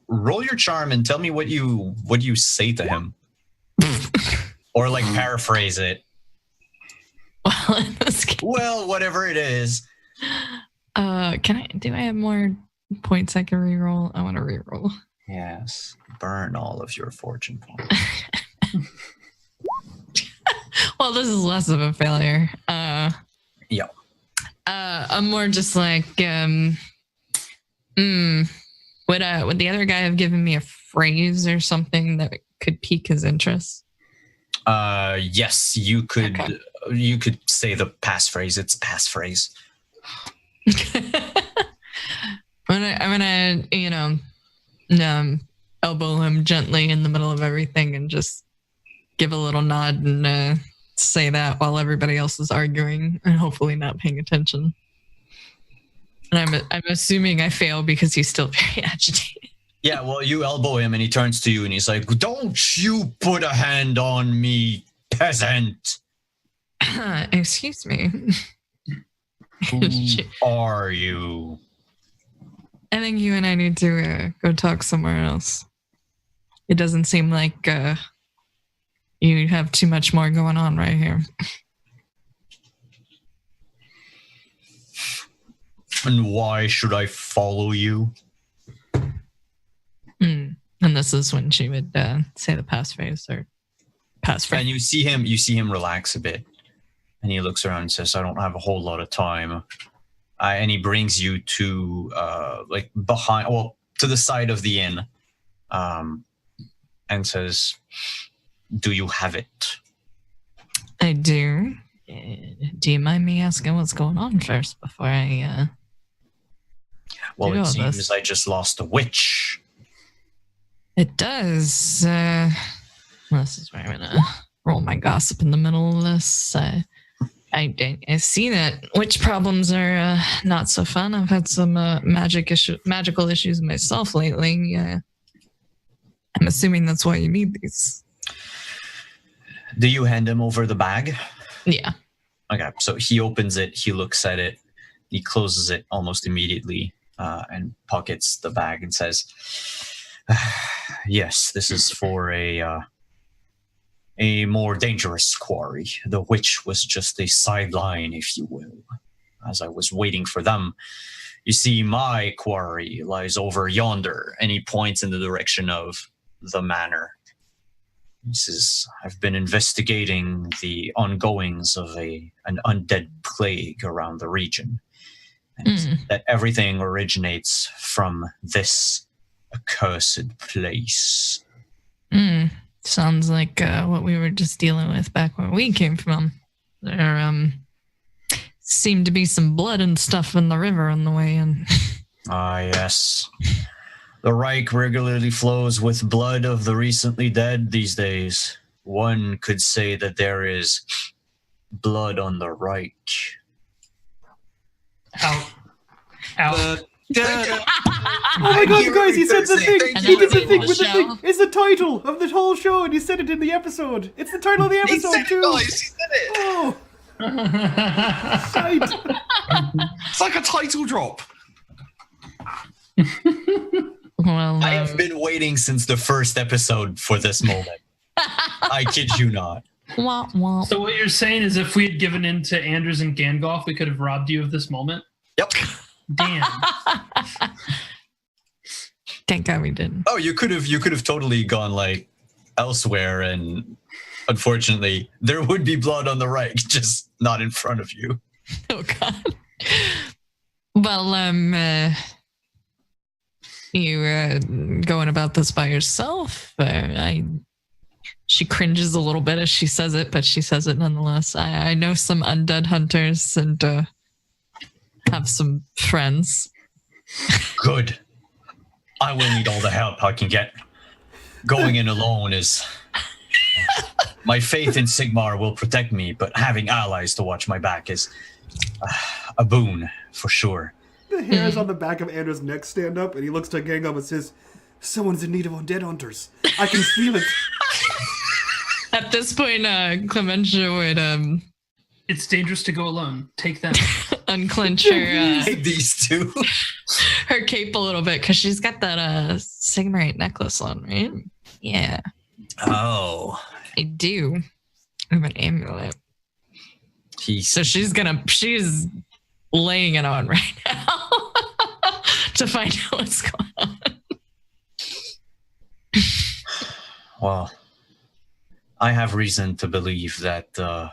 Roll your charm and tell me what you say to him. Or like paraphrase it. Well, in this case, whatever it is. Do I have more points I can reroll? I want to reroll. Yes. Burn all of your fortune points. Well, this is less of a failure. Yeah. I'm more just like, would the other guy have given me a phrase or something that could pique his interest? Yes, you could. Okay. You could say the passphrase. It's passphrase. I'm gonna, elbow him gently in the middle of everything and just give a little nod and say that while everybody else is arguing and hopefully not paying attention. And I'm assuming I fail because he's still very agitated. Yeah, well, you elbow him and he turns to you and he's like, "Don't you put a hand on me, peasant." Excuse me. Who are you? I think you and I need to go talk somewhere else. It doesn't seem like you have too much more going on right here. And why should I follow you? And this is when she would say the passphrase or passphrase. And you see him relax a bit. And he looks around and says, "I don't have a whole lot of time." And he brings you to to the side of the inn, and says, "Do you have it?" I do. Do you mind me asking what's going on first before I? Well, it seems I just lost a witch. It does. This is where I'm gonna roll my gossip in the middle of this. I see that witch problems are not so fun. I've had some magical issues myself lately. I'm assuming that's why you need these. Do you hand him over the bag? Yeah. Okay, so he opens it, he looks at it, he closes it almost immediately, and pockets the bag and says, "Yes, this is for a more dangerous quarry. The witch was just a sideline, if you will. As I was waiting for them, you see, my quarry lies over yonder." And he points in the direction of the manor. He says, "I've been investigating the ongoings of an undead plague around the region. and that everything originates from this accursed place. Sounds like what we were just dealing with back where we came from. There seemed to be some blood and stuff in the river on the way in. Ah, yes. The Reik regularly flows with blood of the recently dead these days. One could say that there is blood on the Reik. Out. Oh my god, guys, he said the thing! He did the thing with the thing! It's the title of the whole show, and he said it in the episode! It's the title of the episode, too! He said it! Oh! Shite. It's like a title drop. Well, I have been waiting since the first episode for this moment. I kid you not. wah, wah. So what you're saying is if we had given in to Anders and Gandalf, we could have robbed you of this moment? Yep. Damn. Thank God we didn't. Oh, you could have totally gone like elsewhere, and unfortunately, there would be blood on the Reik, just not in front of you. Oh God. Well, you going about this by yourself? She cringes a little bit as she says it, but she says it nonetheless. I know some undead hunters and have some friends. Good. I will need all the help I can get. Going in alone is... My faith in Sigmar will protect me, but having allies to watch my back is a boon, for sure. The hairs on the back of Andrew's neck stand up, and he looks to Gangam and says, "Someone's in need of undead hunters. I can feel it." At this point, Clementia would It's dangerous to go alone. Take them. unclench her These two. her cape a little bit because she's got that Sigmarite necklace on, right? Yeah, Oh. I do. I have an amulet. So she's laying it on right now to find out what's going on. Well, I have reason to believe that the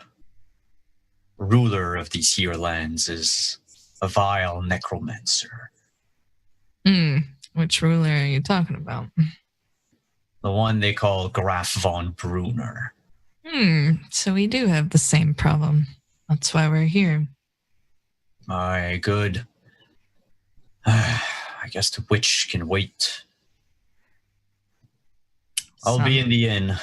ruler of these here lands is a vile necromancer. Which ruler are you talking about? The one they call Graf von Brunner. So we do have the same problem. That's why we're here. Aye, good. I guess the witch can wait. I'll be in the inn.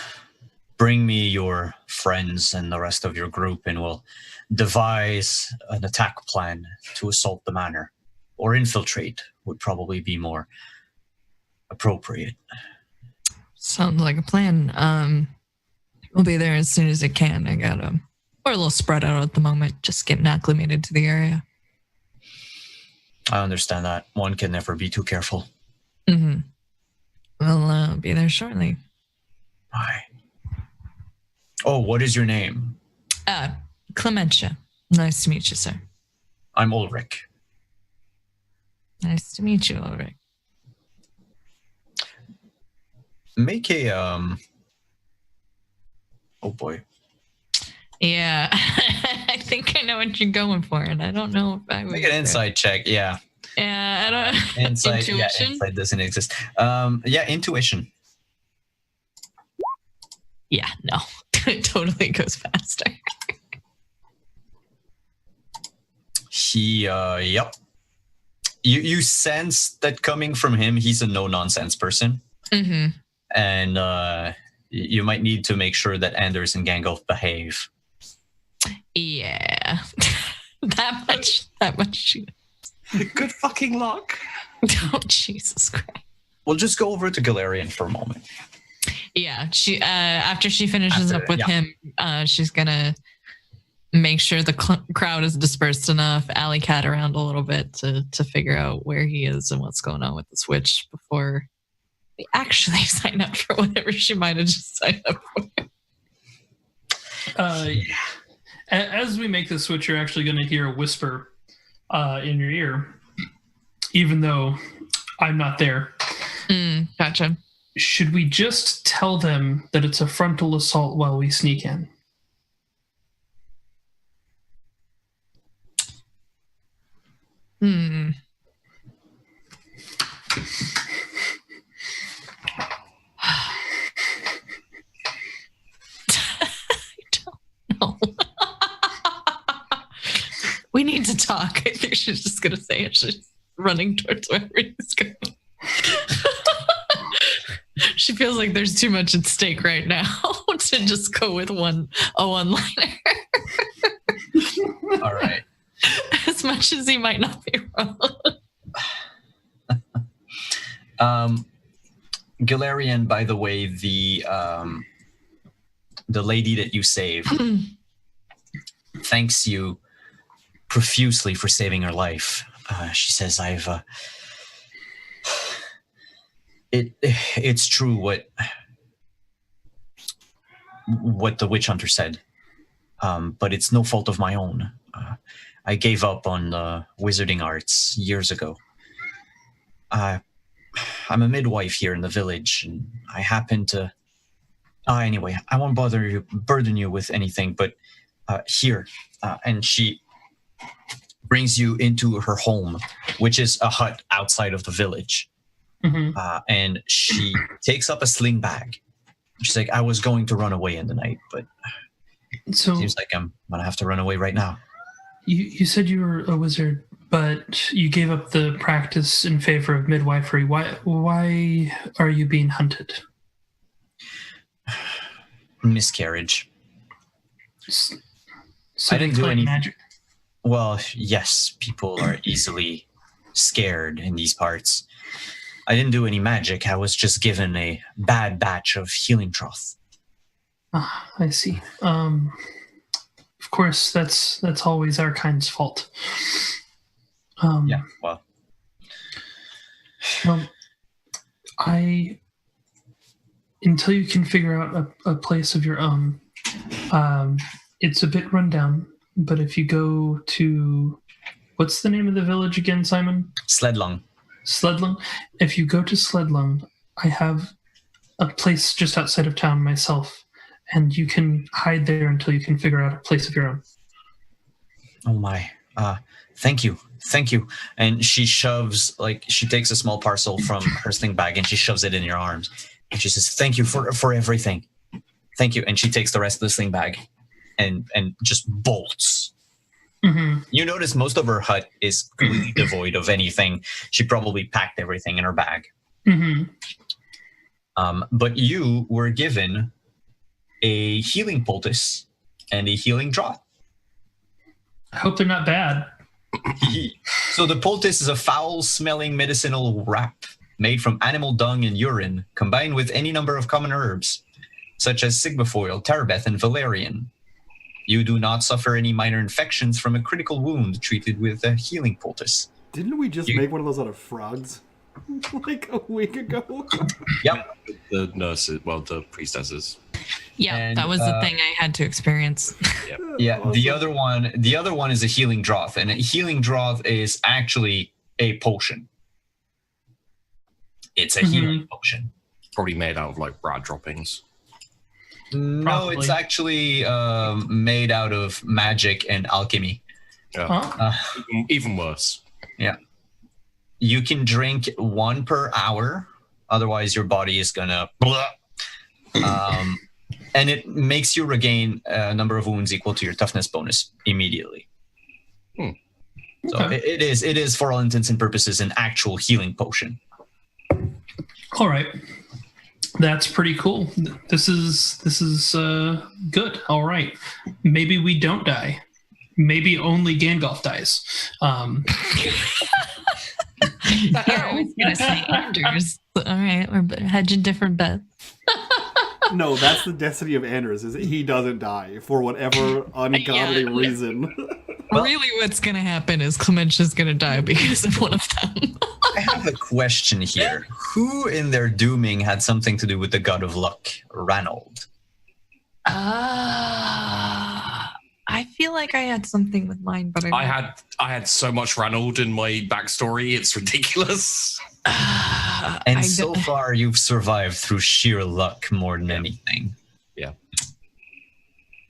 Bring me your friends and the rest of your group, and we'll devise an attack plan to assault the manor. Or infiltrate would probably be more appropriate. Sounds like a plan. We'll be there as soon as I can. We're a little spread out at the moment, just getting acclimated to the area. I understand that. One can never be too careful. We'll be there shortly. Aye. Oh, what is your name? Clementia. Nice to meet you, sir. I'm Ulrich. Nice to meet you, Ulrich. Make a oh boy. Yeah, I think I know what you're going for, and I don't know if I would. Make an insight check, yeah. Yeah, I don't. Insight, Intuition? yeah, insight doesn't exist. Yeah, intuition. Yeah, no, it totally goes faster. Yep. You sense that coming from him, he's a no-nonsense person. And you might need to make sure that Anders and Gandalf behave. Yeah, that much. Good fucking luck. Oh, Jesus Christ. We'll just go over to Galarian for a moment. Yeah, she after she finishes up with him, she's gonna make sure the crowd is dispersed enough, alley cat around a little bit to figure out where he is and what's going on with the switch before they actually sign up for whatever she might have just signed up for. As we make the switch, you're actually going to hear a whisper in your ear, even though I'm not there. Gotcha. Should we just tell them that it's a frontal assault while we sneak in? Hmm. I don't know. We need to talk. I think she's just gonna say it. She's running towards wherever he's going. She feels like there's too much at stake right now to just go with a one-liner. All right. As much as he might not be wrong. Galarian, by the way, the lady that you saved thanks you profusely for saving her life. She says, it's true what the witch hunter said, but it's no fault of my own. I gave up on wizarding arts years ago. I'm a midwife here in the village, and I happen to... anyway, I won't burden you with anything, but here. And she brings you into her home, which is a hut outside of the village. Mm-hmm. And she takes up a sling bag. She's like, I was going to run away in the night, but seems like I'm going to have to run away right now. You said you were a wizard, but you gave up the practice in favor of midwifery. Why are you being hunted? Miscarriage. So I didn't do any magic. Well, yes, people are easily scared in these parts. I didn't do any magic. I was just given a bad batch of healing trough. I see. Of course, that's always our kind's fault. Yeah, well, until you can figure out a place of your own, it's a bit rundown. But if you go to, what's the name of the village again, Simon? Sledlung. Sledlung. If you go to Sledlung, I have a place just outside of town myself, and you can hide there until you can figure out a place of your own. Oh my. Thank you. And she takes a small parcel from her sling bag and she shoves it in your arms. And she says, thank you for everything. Thank you. And she takes the rest of the sling bag and just bolts. Mm-hmm. You notice most of her hut is completely devoid of anything. She probably packed everything in her bag. Mm-hmm. But you were given a healing poultice and a healing draught. I hope they're not bad. So the poultice is a foul-smelling medicinal wrap made from animal dung and urine, combined with any number of common herbs, such as sigmafoil, terabeth, and valerian. You do not suffer any minor infections from a critical wound treated with a healing poultice. Didn't we just make one of those out of frogs? Like a week ago? Yep. The nurses, the priestesses. Yeah, And, that was the thing I had to experience. Yeah, awesome. The other one is a healing draught, and a healing draught is actually a potion. It's a healing potion. Probably made out of rat droppings. No, Probably. It's actually made out of magic and alchemy. Yeah. Even worse. Yeah. You can drink 1 per hour, otherwise your body is gonna and it makes you regain a number of wounds equal to your toughness bonus immediately. So it is for all intents and purposes an actual healing potion. All right. That's pretty cool. This is good. All right. Maybe we don't die. Maybe only Gandalf dies. I was going to say Anders. All right, we're hedging different bets. No, that's the destiny of Anders, is that he doesn't die for whatever ungodly reason. Really what's going to happen is Clementia's going to die because of one of them. I have a question here. Who in their dooming had something to do with the god of luck, Ranald? I feel like I had something with mine, but I had so much Ranald in my backstory, it's ridiculous. And so far you've survived through sheer luck more than anything. Yeah.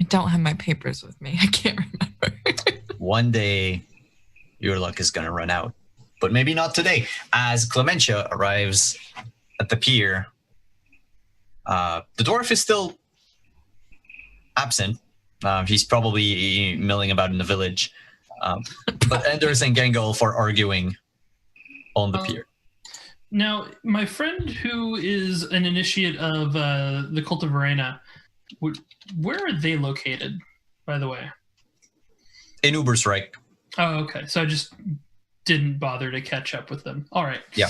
I don't have my papers with me. I can't remember. One day your luck is going to run out. But maybe not today. As Clementia arrives at the pier, the dwarf is still absent. He's probably milling about in the village. But Anders and Gangolf are arguing on the pier. Now, my friend who is an initiate of the Cult of Verena, where are they located, by the way? In Ubersreich. Oh, okay. So I just didn't bother to catch up with them. All right. Yeah.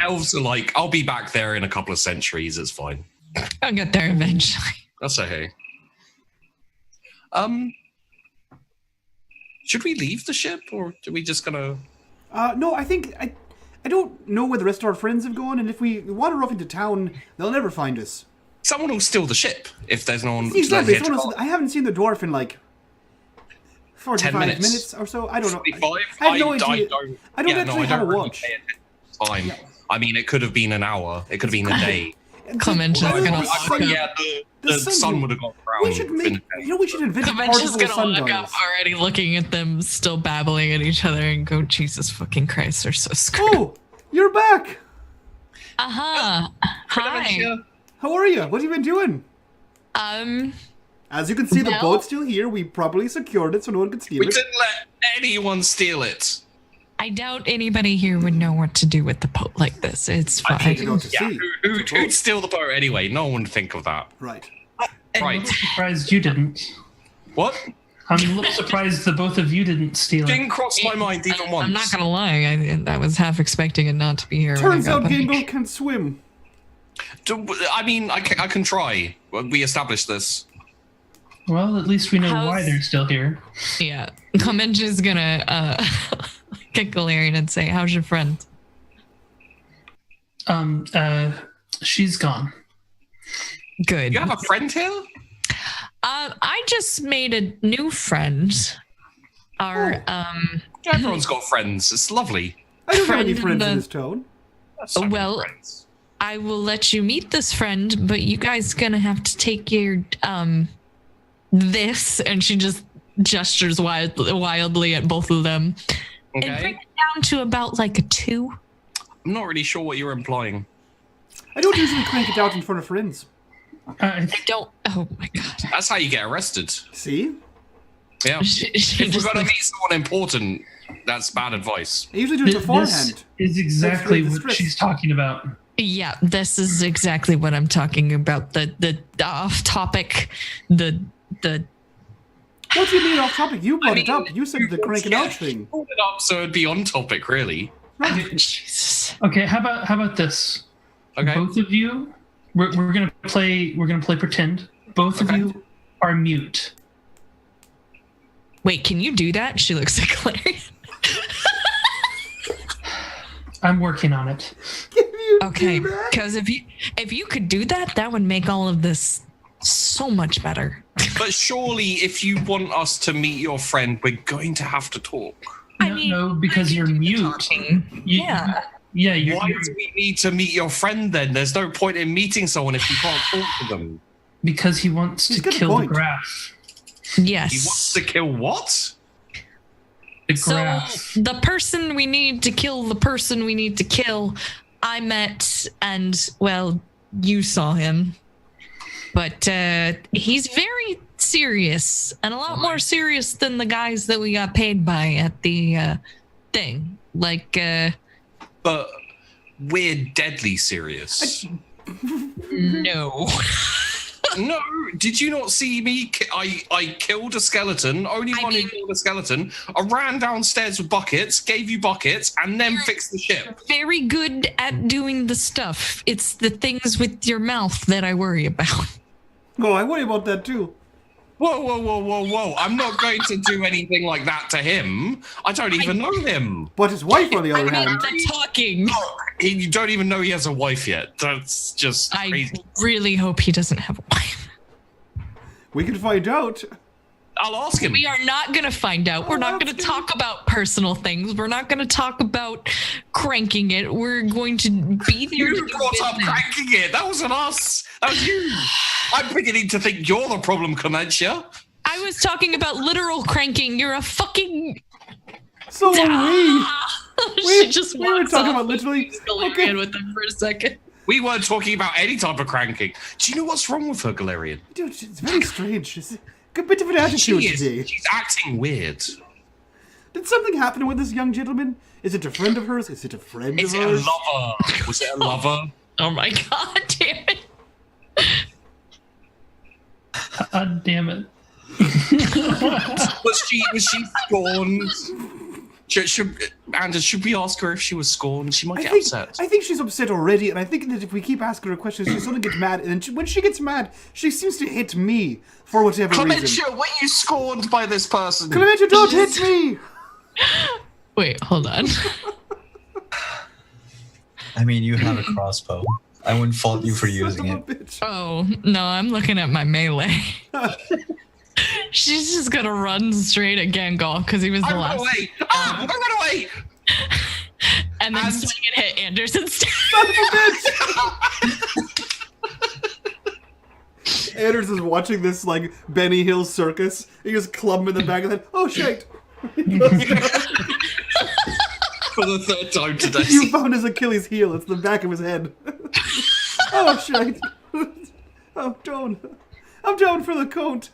Elves are like, I'll be back there in a couple of centuries. It's fine. I'll get there eventually. That's okay. Should we leave the ship, or are we just gonna? No, I think I don't know where the rest of our friends have gone, and if we wander off into town, they'll never find us. Someone will steal the ship if there's no one. Exactly. I haven't seen the dwarf in like 45 10 minutes or so. I don't know. 45? I have no idea. I don't actually have a watch. Time. Yeah. I mean, it could have been an hour. It could have been a day. Clementia's gonna walk up. Yeah, the sun would have gone round. We should invent a Clementia's particle gonna look sundials. up already, looking at them, still babbling at each other, and go, Jesus fucking Christ, they're so screwed. Oh, you're back. Hi. How are you? What have you been doing? As you can see, the boat's still here. We properly secured it so no one could steal it. We didn't let anyone steal it. I doubt anybody here would know what to do with the boat like this. It's fine. Who'd steal the boat anyway? No one would think of that. Right. I'm a little surprised you didn't. What? I'm a little surprised the both of you didn't steal it. Didn't cross my mind even once. I'm not gonna lie. I was half expecting it not to be here. Turns out Gingo can swim. I mean, I can try. We established this. Well, at least we know why they're still here. Yeah. Clementia's gonna get Galarian and say, how's your friend? She's gone. Good. You have a friend here? I just made a new friend. Everyone's got friends. It's lovely. I don't have any friends in this town. Well, I will let you meet this friend, but you guys gonna have to take your this, and she just gestures wildly at both of them. Okay. And bring it down to about like a 2. I'm not really sure what you're implying. I don't usually crank it out in front of friends. I don't. Oh my god. That's how you get arrested. See? Yeah. If we're gonna meet someone important, that's bad advice. I usually do it beforehand. This is exactly what she's talking about. Yeah, this is exactly what I'm talking about. The off topic. The. What do you mean off topic? You brought it up. You said the crank it out thing. Pulled it up so it'd be on topic, really. Right. Jesus. Okay, how about this? Okay. Both of you, we're gonna play pretend. Both of you are mute. Wait, can you do that? She looks at Clary. I'm working on it. Okay, because if you could do that, that would make all of this so much better. But surely, if you want us to meet your friend, we're going to have to talk. No, because you're mute. Yeah. Yeah. Why do we need to meet your friend then? There's no point in meeting someone if you can't talk to them. Because he wants to kill the Graf. Yes. He wants to kill what? The Graf. So the person we need to kill, the person we need to kill, I met, and well, you saw him. But he's very serious, and a lot more serious than the guys that we got paid by at the thing. Like, But we're deadly serious. no. No, did you not see me? I killed a skeleton, only one who killed a skeleton. I ran downstairs with buckets, gave you buckets, and then fixed the ship. Very good at doing the stuff. It's the things with your mouth that I worry about. Oh, I worry about that too. Whoa. I'm not going to do anything like that to him. I don't even know him. But his wife, on the other hand. The talking. You don't even know he has a wife yet. That's just crazy. I really hope he doesn't have a wife. We can find out. I'll ask him. We are not going to find out. We're not going to talk about personal things. We're not going to talk about cranking it. We're going to be there. You brought up cranking it. That wasn't us. That was you. I'm beginning to think you're the problem, Clementia. I was talking about literal cranking. You're a fucking So are we. She just we were walks talking off about literally. and Galarian with them for a second. We weren't talking about any type of cranking. Do you know what's wrong with her, Galarian? Dude, it's very strange. She's a bit of an attitude today. She's acting weird. Did something happen with this young gentleman? Is it a friend of hers? Is it a friend Is of it a hers? lover? Was it a lover? Oh my god, damn it. God damn it. Was she scorned? Anders, should we ask her if she was scorned? She might get upset. I think she's upset already, and I think that if we keep asking her questions, she's going to get mad. And when she gets mad, she seems to hit me for whatever reason. Clementia, were you scorned by this person? Clementia, don't hit me! Wait, hold on. I mean, you have a crossbow. I wouldn't fault you for using Son it. of a bitch. Oh, no, I'm looking at my melee. She's just gonna run straight at Gangol because he was the I'm last. away! Ah! I'm going away! And then And- swing and hit Anders instead. Son of a bitch! Anders is watching this, like, Benny Hill circus. He just club him in the back of the head. Oh, shit! For the third time today. You found his Achilles heel. It's the back of his head. Oh, shit. I'm down for the coat.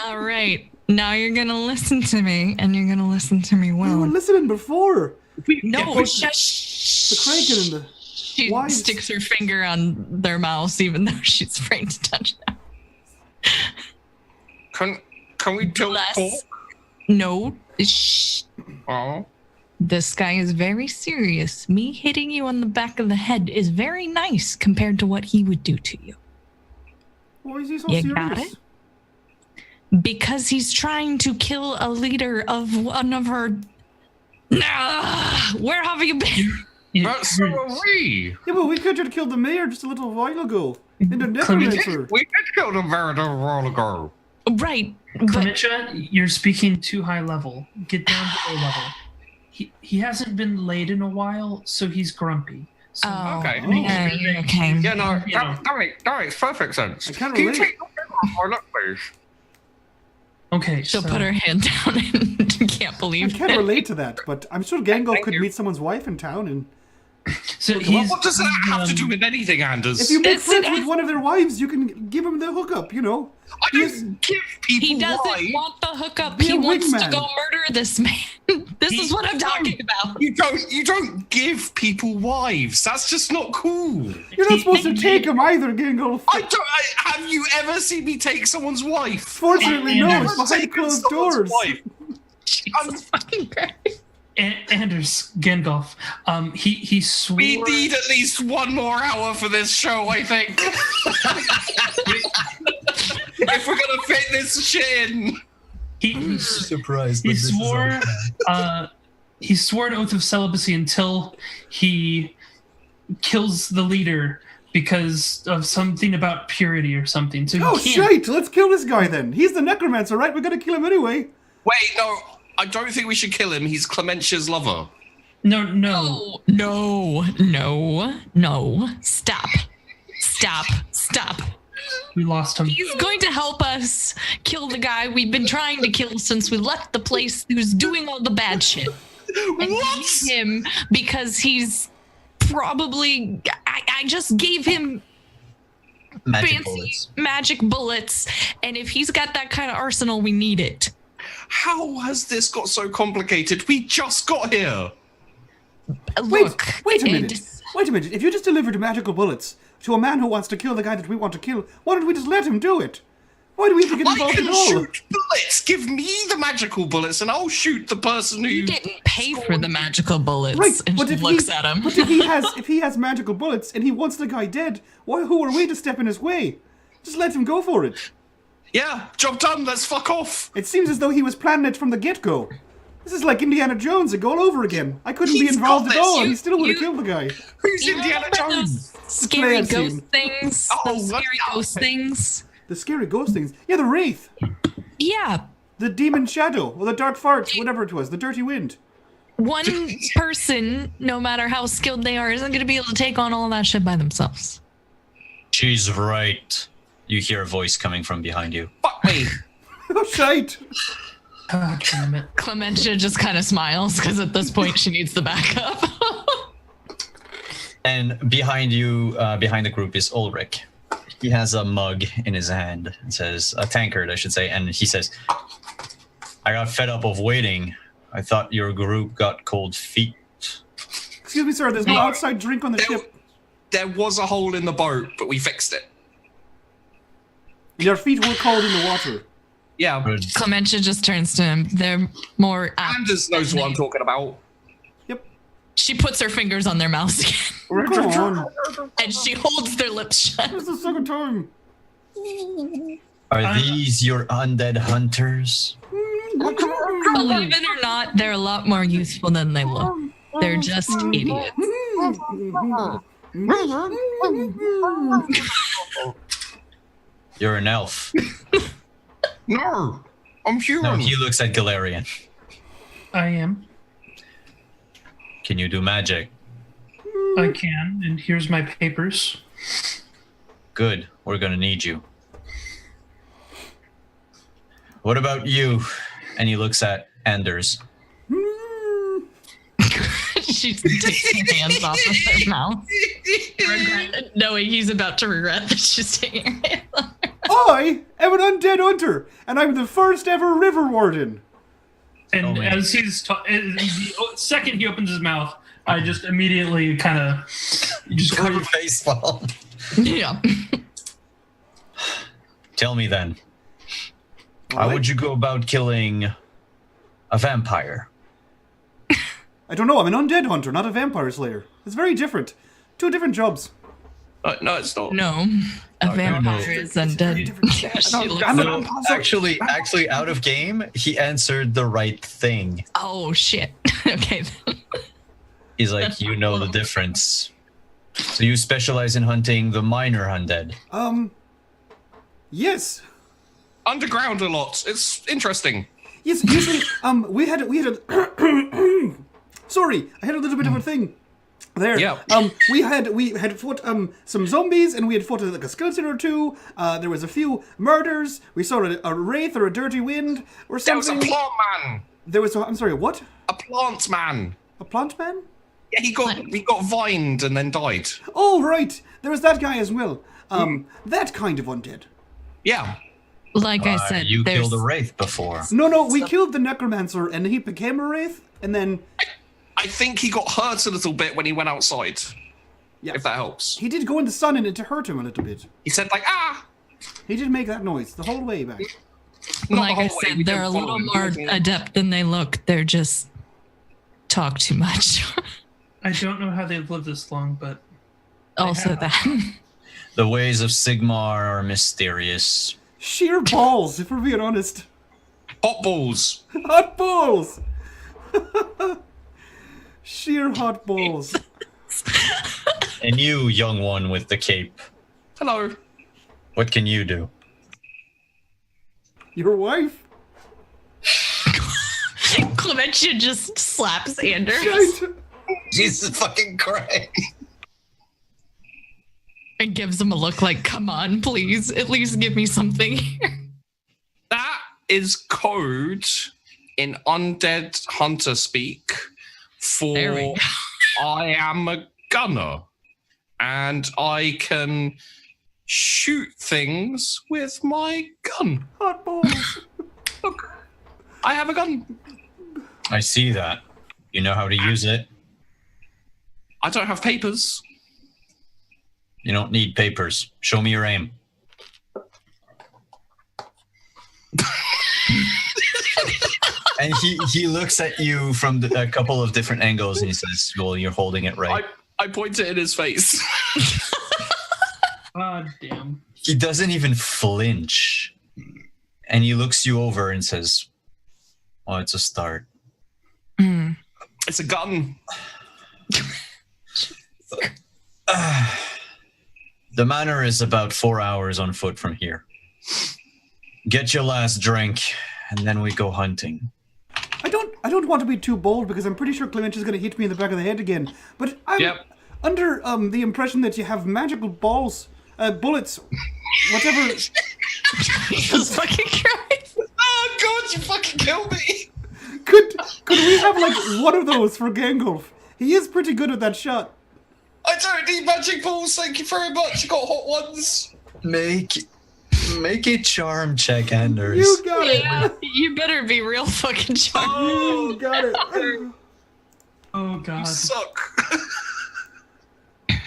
All right, now you're gonna listen to me, and you're gonna listen to me We were well. listening before. No, shush. The cranking and the... She Why? sticks her finger on their mouths, even though she's afraid to touch them. Can we talk? Less. No. Shh. Oh. This guy is very serious. Me hitting you on the back of the head is very nice compared to what he would do to you. Why is he so You serious? got it? Because he's trying to kill a leader of one of her... Where have you been? So are we. Yeah, but we could have killed the mayor just a little while ago. In the necromancer. We did kill the mayor a while ago. Right. But Clementia, you're speaking too high level. Get down to low level. He hasn't been laid in a while, so he's grumpy. So Okay. okay. Yeah, no, You know. that makes perfect sense. I can't Can you relate. take your finger off my lip, please? Okay, She'll so put her hand down and can't I believe can't it. relate to that, but I'm sure Gangol Thank could you. meet someone's wife in town, and so he's What does that have to do with anything, Anders? if you make It's- friends with one of their wives, you can give them the hookup, you know. I don't give people He doesn't why. want the hookup. Be He a wants to wingman. go murder this man. This is what I'm talking about. You don't give people wives. That's just not cool. You're not supposed to take them either, Gangol. Have you ever seen me take someone's wife? Fortunately, no. I've It's behind Taken closed someone's doors. wife. Jesus fucking Christ. Anders Gandalf. He swore. We need at least one more hour for this show, I think. If we're gonna fit this shit in. He Surprised. he swore. He swore an oath of celibacy until he kills the leader because of something about purity or something. So he Oh, can't. shite! Let's kill this guy then. He's the necromancer, right? We're gonna kill him anyway. Wait, no, I don't think we should kill him. He's Clementia's lover. No. No. Stop. We lost him. He's going to help us kill the guy we've been trying to kill since we left the place who's doing all the bad shit. And we What? need him because he's probably... I just gave him Magic fancy bullets. magic bullets, and if he's got that kind of arsenal, we need it. How has this got so complicated? We just got here. Look, Wait a and- minute. Wait a minute. If you just delivered magical bullets to a man who wants to kill the guy that we want to kill, why don't we just let him do it? Why do we have to get I involved can at all? shoot bullets. Give me the magical bullets, and I'll shoot the person who. You didn't pay for the magical bullets. Right, and but she if looks he, at him. But if he has magical bullets and he wants the guy dead, who are we to step in his way? Just let him go for it. Yeah, job done. Let's fuck off. It seems as though he was planning it from the get-go. This is like Indiana Jones all over again. I couldn't be He's involved got at all, this. and he still would have You- killed the guy. Who's You Indiana remember Jones? those scary Play ghost scene. things? Oh, Those what- scary ghost things? The scary ghost things. Yeah, the Wraith. Yeah. The demon shadow. Or the dark fart, whatever it was. The dirty wind. One person, no matter how skilled they are, isn't going to be able to take on all that shit by themselves. She's right. You hear a voice coming from behind you. Fuck me. Oh, shite. Oh, damn it. Clementia just kind of smiles because at this point she needs the backup. And behind you, behind the group is Ulrich. He has a mug in his hand. It says, a tankard, I should say. And he says, I got fed up of waiting. I thought your group got cold feet. Excuse me, sir. There's no outside drink on the ship. There was a hole in the boat, but we fixed it. Your feet were cold in the water. Yeah. Clementia just turns to him. They're more apt. Anders knows what I'm talking about. Yep. She puts her fingers on their mouths again. Come on. And she holds their lips shut. This is the second time. Are these your undead hunters? Believe it or not, they're a lot more useful than they look. They're just idiots. You're an elf. No, I'm human. No, he looks at Galarian. I am. Can you do magic? I can, and here's my papers. Good. We're gonna need you. What about you? And he looks at Anders. She takes her hands off of her mouth. Knowing he's about to regret that she's taking her hands off. I am an undead hunter, and I'm the first ever river warden. And man. as the second he opens his mouth, I just immediately kind of just Cover face palm. Yeah. Tell me then. How Alright. would you go about killing a vampire? I don't know. I'm an undead hunter, not a vampire slayer. It's very different. Two different jobs. No, it's not. No. A vampire is undead. She looks No, actually, out of game, he answered the right thing. Oh, shit. Okay. He's like, you know the difference. So you specialize in hunting the minor undead. Yes. Underground a lot. It's interesting. Yes, usually, we had a sorry, I had a little bit of a thing there. Yeah. We had fought some zombies, and we had fought like a skeleton or two. There was a few murders. We saw a wraith or a dirty wind or There was a something. plant man. There was I'm sorry, what? A plant man. A plant man? Yeah, he got vined and then died. Oh, right. There was that guy as well. That kind of undead. Yeah. Like I said, You there's killed a wraith before. No, we killed the necromancer, and he became a wraith, and then I think he got hurt a little bit when he went outside. yeah, If that helps. he did go in the sun, and it hurt him a little bit. He said like, ah. He did make that noise the whole way back. Not like the I whole way, said, we they're a didn't follow little him. more adept than they look. They're just talk too much. I don't know how they've lived this long, but Also that. The ways of Sigmar are mysterious. Sheer balls, if we're being honest. Hot balls. Hot balls! Sheer hot balls. And you, young one with the cape, Hello. what can you do? Your wife? Clementia just slaps Anders. Right. Jesus fucking Christ. And gives him a look like, come on, please, at least give me something here. That is code in undead hunter speak There we for I am a gunner and I can shoot things with my gun. Hot balls. Look, I have a gun. I see that. You know how to use it. I don't have papers. You don't need papers. Show me your aim. And he looks at you from a couple of different angles and he says, well, you're holding it right. I point it in his face. god damn. He doesn't even flinch. And he looks you over and says, oh, it's a start. It's a gun. The manor is about 4 hours on foot from here. Get your last drink, and then we go hunting. I don't want to be too bold because I'm pretty sure Clementia's going to hit me in the back of the head again. But I'm under the impression that you have magical balls, bullets, whatever. Jesus fucking Christ. Oh God, you fucking kill me? Could we have like one of those for Gangolf? He is pretty good at that shot. I don't need magic balls, thank you very much. I got hot ones. Make a charm check, Anders. You got it. Yeah, you better be real fucking charmed. You got it. Oh You god. suck.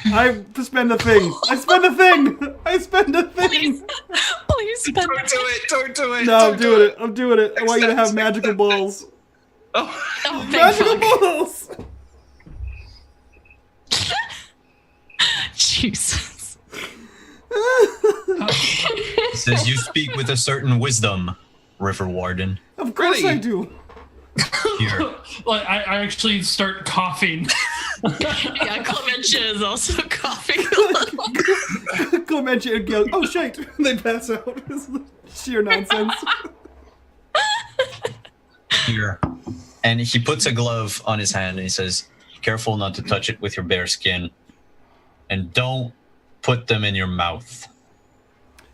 I spend a thing. I spend a thing. Please spend Don't do it. Don't do it. No, I'm don't doing do it. I'm doing it. I want you to have magical balls. Oh. Oh, thank Magical fuck. balls. Jesus. Says you speak with a certain wisdom, River Warden. Of course Really? I do. Here. Like I actually start coughing. Yeah, Clementia is also coughing. Clementia and Gil. Oh shit! They pass out. It's sheer nonsense. Here. And he puts a glove on his hand and he says, careful not to touch it with your bare skin. And don't put them in your mouth.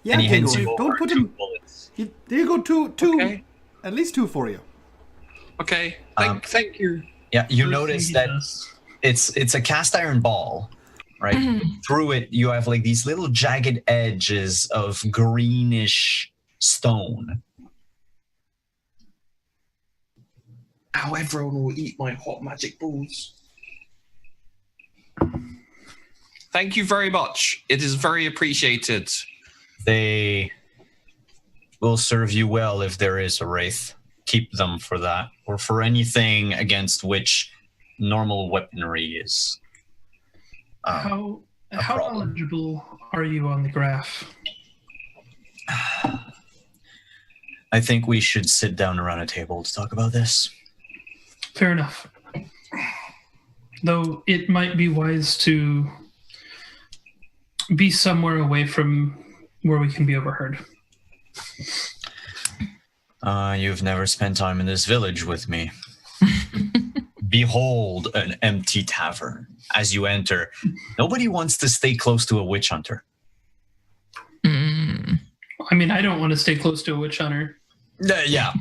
Yeah, And he hands Gangolf. you Don't over put 2 him. bullets. There you go. Two. Okay. At least 2 for you. Okay. Thank you. Yeah, you notice that it's a cast iron ball, right? Through it, you have like these little jagged edges of greenish stone. How everyone will eat my hot magic balls. Thank you very much. It is very appreciated. They will serve you well if there is a wraith. Keep them for that, or for anything against which normal weaponry is. How problem. knowledgeable are you on the graph? I think we should sit down around a table to talk about this. Fair enough. Though it might be wise to be somewhere away from where we can be overheard. You've never spent time in this village with me. Behold an empty tavern. As you enter, nobody wants to stay close to a witch hunter. Mm. I mean, I don't want to stay close to a witch hunter. Yeah,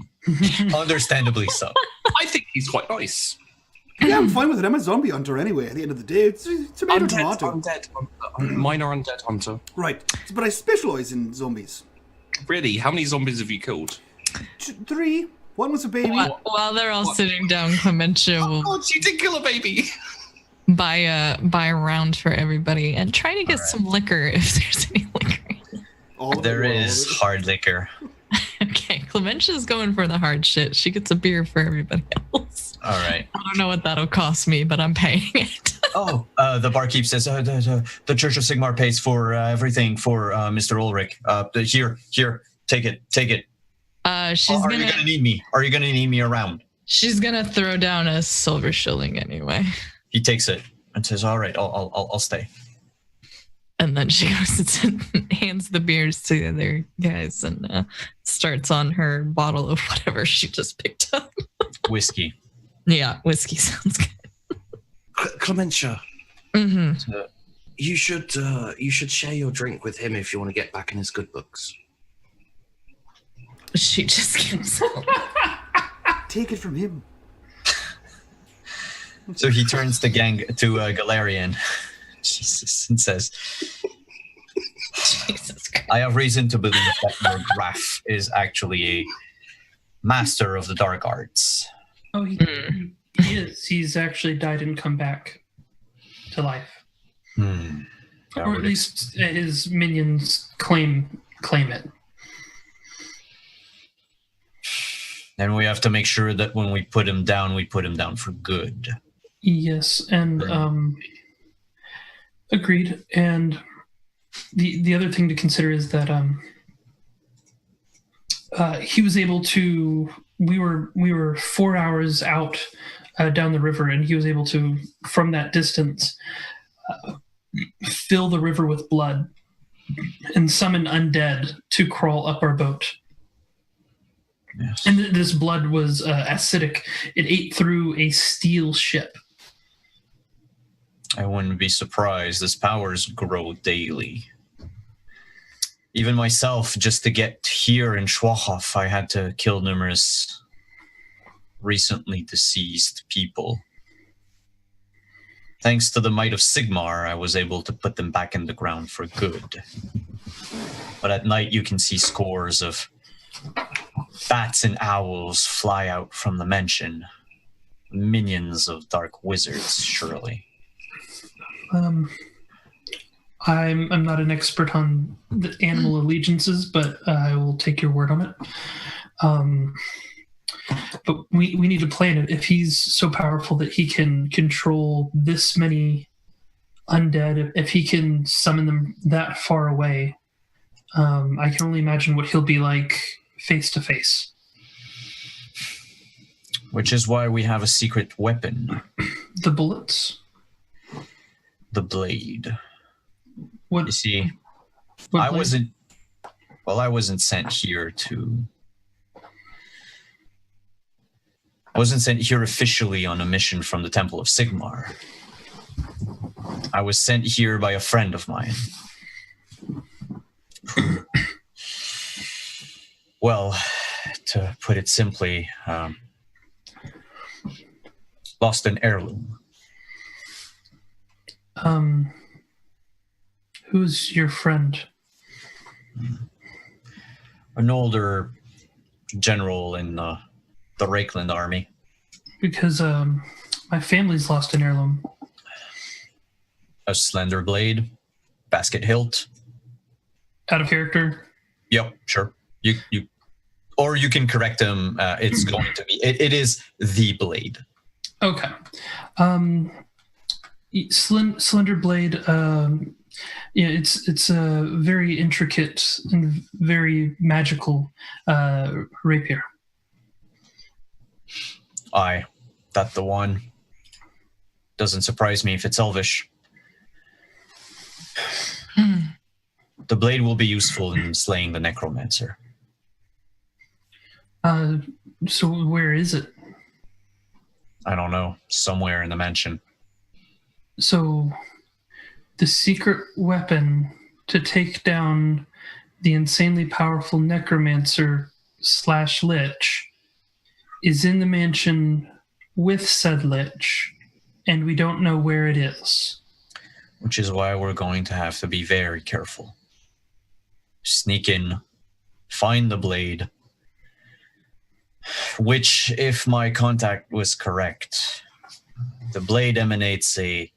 understandably so. I think he's quite nice. Yeah, I'm fine with it. I'm a zombie hunter anyway. At the end of the day, it's tomato tomato. Undead. Minor undead hunter. Right, but I specialize in zombies. Really? How many zombies have you killed? 3. 1 was a baby. While they're all sitting down, Clementia will God, she did kill a baby. buy a round for everybody and try to get some liquor if there's any liquor. All of There it, all of is it. hard liquor. Okay, Clementia's going for the hard shit. She gets a beer for everybody else. All right. I don't know what that'll cost me, but I'm paying it. Oh, the barkeep says the Church of Sigmar pays for everything for Mr. Ulrich. Here, take it. Are you gonna need me? Are you gonna need me around? She's gonna throw down a silver shilling anyway, He takes it and says, "All right, I'll stay." and then she goes and hands the beers to the other guys and starts on her bottle of whatever she just picked up. Whiskey. Yeah, whiskey sounds good. Clementia, Mm-hmm. So, you should share your drink with him if you want to get back in his good books. She just gives up. Take it from him. so he turns to Galarian, Jesus, and says, Jesus Christ. "I have reason to believe that your Graf is actually a master of the dark arts." Oh, he is. He's actually died and come back to life. Hmm. Or at least his minions claim it. And we have to make sure that when we put him down for good. Yes, and agreed. And the other thing to consider is that he was able to. We were 4 hours out down the river, and he was able to, from that distance, fill the river with blood and summon undead to crawl up our boat. Yes. And this blood was acidic. It ate through a steel ship. I wouldn't be surprised. His powers grow daily. Even myself, just to get here in Schwachhof, I had to kill numerous recently deceased people. Thanks to the might of Sigmar, I was able to put them back in the ground for good. But at night you can see scores of bats and owls fly out from the mansion. Minions of dark wizards, surely. I'm not an expert on the animal allegiances, but I will take your word on it. But we need to plan it. If he's so powerful that he can control this many undead, if he can summon them that far away, I can only imagine what he'll be like face to face. Which is why we have a secret weapon. The bullets? The blade. What? You see, I wasn't sent here to... I wasn't sent here officially on a mission from the Temple of Sigmar. I was sent here by a friend of mine. Well, to put it simply, lost an heirloom. Who's your friend? An older general in the Reikland army. Because my family's lost an heirloom. A slender blade, basket hilt. Out of character? Yep, sure. You or you can correct him. It's going to be. It is the blade. Okay. Slender blade. Yeah, it's a very intricate and very magical rapier. Aye, that the one. Doesn't surprise me if it's elvish. The blade will be useful in slaying the necromancer. So where is it? I don't know. Somewhere in the mansion. So the secret weapon to take down the insanely powerful necromancer / lich is in the mansion with said lich, and we don't know where it is. Which is why we're going to have to be very careful. Sneak in, find the blade, which, if my contact was correct, the blade emanates a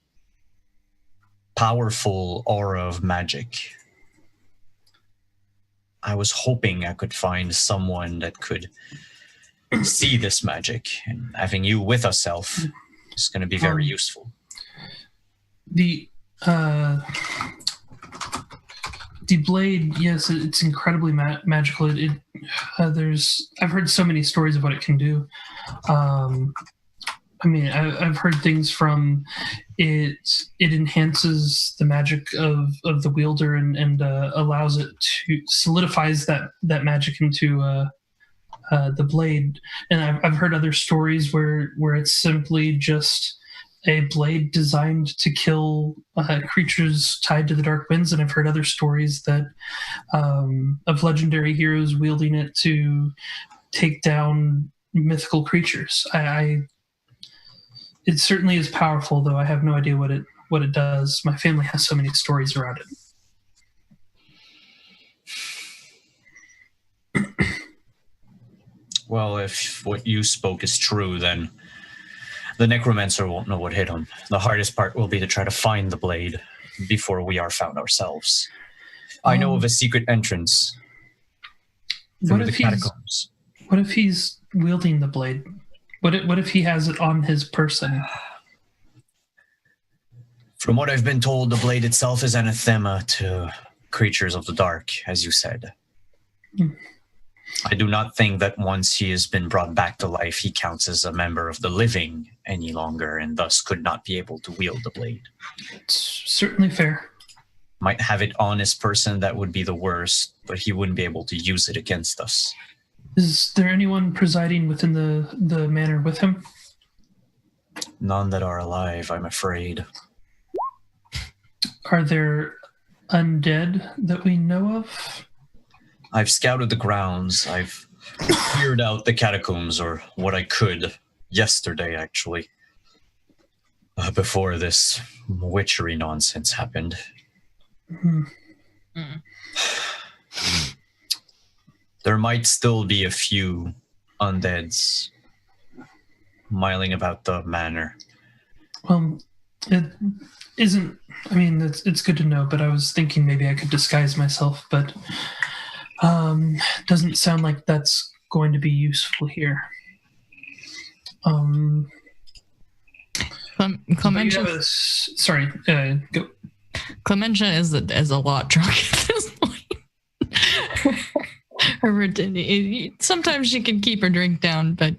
powerful aura of magic. I was hoping I could find someone that could see this magic, and having you with us, Elf, is going to be very useful. The blade, yes, it's incredibly magical. I've heard so many stories of what it can do. I mean, I've heard things from it enhances the magic of the wielder and allows it to solidifies that magic into the blade. And I've heard other stories where it's simply just a blade designed to kill creatures tied to the dark winds, and I've heard other stories that of legendary heroes wielding it to take down mythical creatures. It certainly is powerful, though I have no idea what it does. My family has so many stories around it. Well, if what you spoke is true, then the necromancer won't know what hit him. The hardest part will be to try to find the blade before we are found ourselves. I know of a secret entrance through the catacombs. What if he's wielding the blade? What if he has it on his person? From what I've been told, the blade itself is anathema to creatures of the dark, as you said. I do not think that once he has been brought back to life, he counts as a member of the living any longer, and thus could not be able to wield the blade. It's certainly fair. Might have it on his person, that would be the worst, but he wouldn't be able to use it against us. Is there anyone presiding within the manor with him? None that are alive, I'm afraid. Are there undead that we know of? I've scouted the grounds. I've cleared out the catacombs, or what I could, yesterday, actually. Before this witchery nonsense happened. Hmm. There might still be a few undeads miling about the manor. Well, it isn't. I mean, it's good to know, but I was thinking maybe I could disguise myself, but doesn't sound like that's going to be useful here. Clementia, Sorry, go. Clementia is a lot drunk at this point. Sometimes she can keep her drink down, but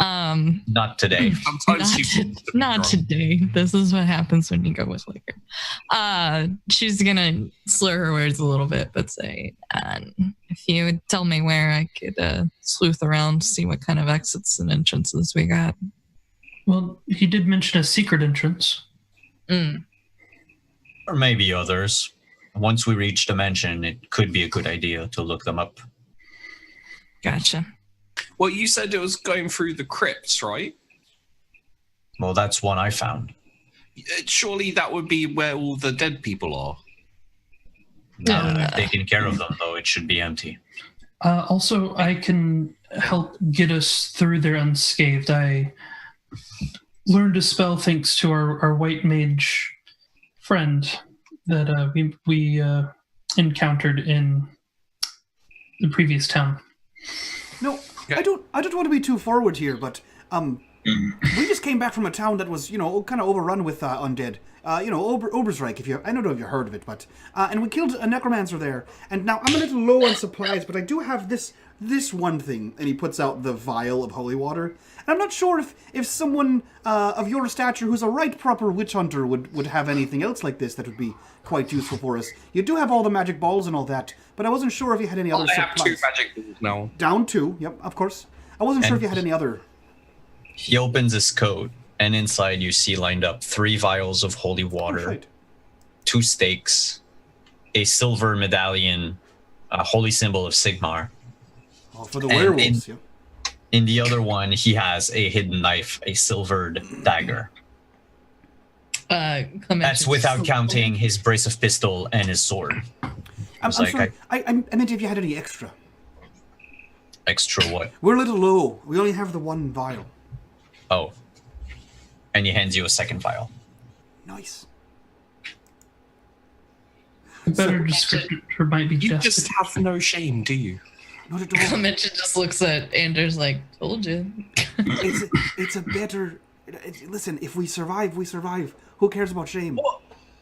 Not today. Sometimes not today. This is what happens when you go with liquor. She's gonna slur her words a little bit, but say, if you would tell me where I could sleuth around, see what kind of exits and entrances we got. Well, he did mention a secret entrance. Or maybe others. Once we reach the mansion, it could be a good idea to look them up. Gotcha. Well, you said it was going through the crypts, right? Well, that's one I found. Surely that would be where all the dead people are. Now that I've taken care of them, though, it should be empty. Also, I can help get us through there unscathed. I learned a spell thanks to our white mage friend that we encountered in the previous town. No, okay. I don't want to be too forward here, but we just came back from a town that was, kind of overrun with undead. Reik, I don't know if you've heard of it, but and we killed a necromancer there. And now I'm a little low on supplies, but I do have this one thing. And he puts out the vial of holy water. And I'm not sure if someone of your stature who's a right proper witch hunter would have anything else like this that would be quite useful for us. You do have all the magic balls and all that, but I wasn't sure if you had any other supplies. I have 2 magic balls now. Down 2, yep, of course. I wasn't sure if you had any other. He opens his coat, and inside you see lined up 3 vials of holy water, Right. 2 stakes, a silver medallion, a holy symbol of Sigmar. Oh, for the werewolves, yeah. In the other one, he has a hidden knife, a silvered dagger. That's without counting his brace of pistol and his sword. I'm sorry. I meant if you had any extra. Extra what? We're a little low. We only have the 1 vial. Oh. And he hands you a second vial. Nice. A better descriptor might be You desperate. just have no shame, do you? Not at all. Clementia just looks at Anders like, told you. It's a better... Listen, if we survive, we survive. Who cares about shame?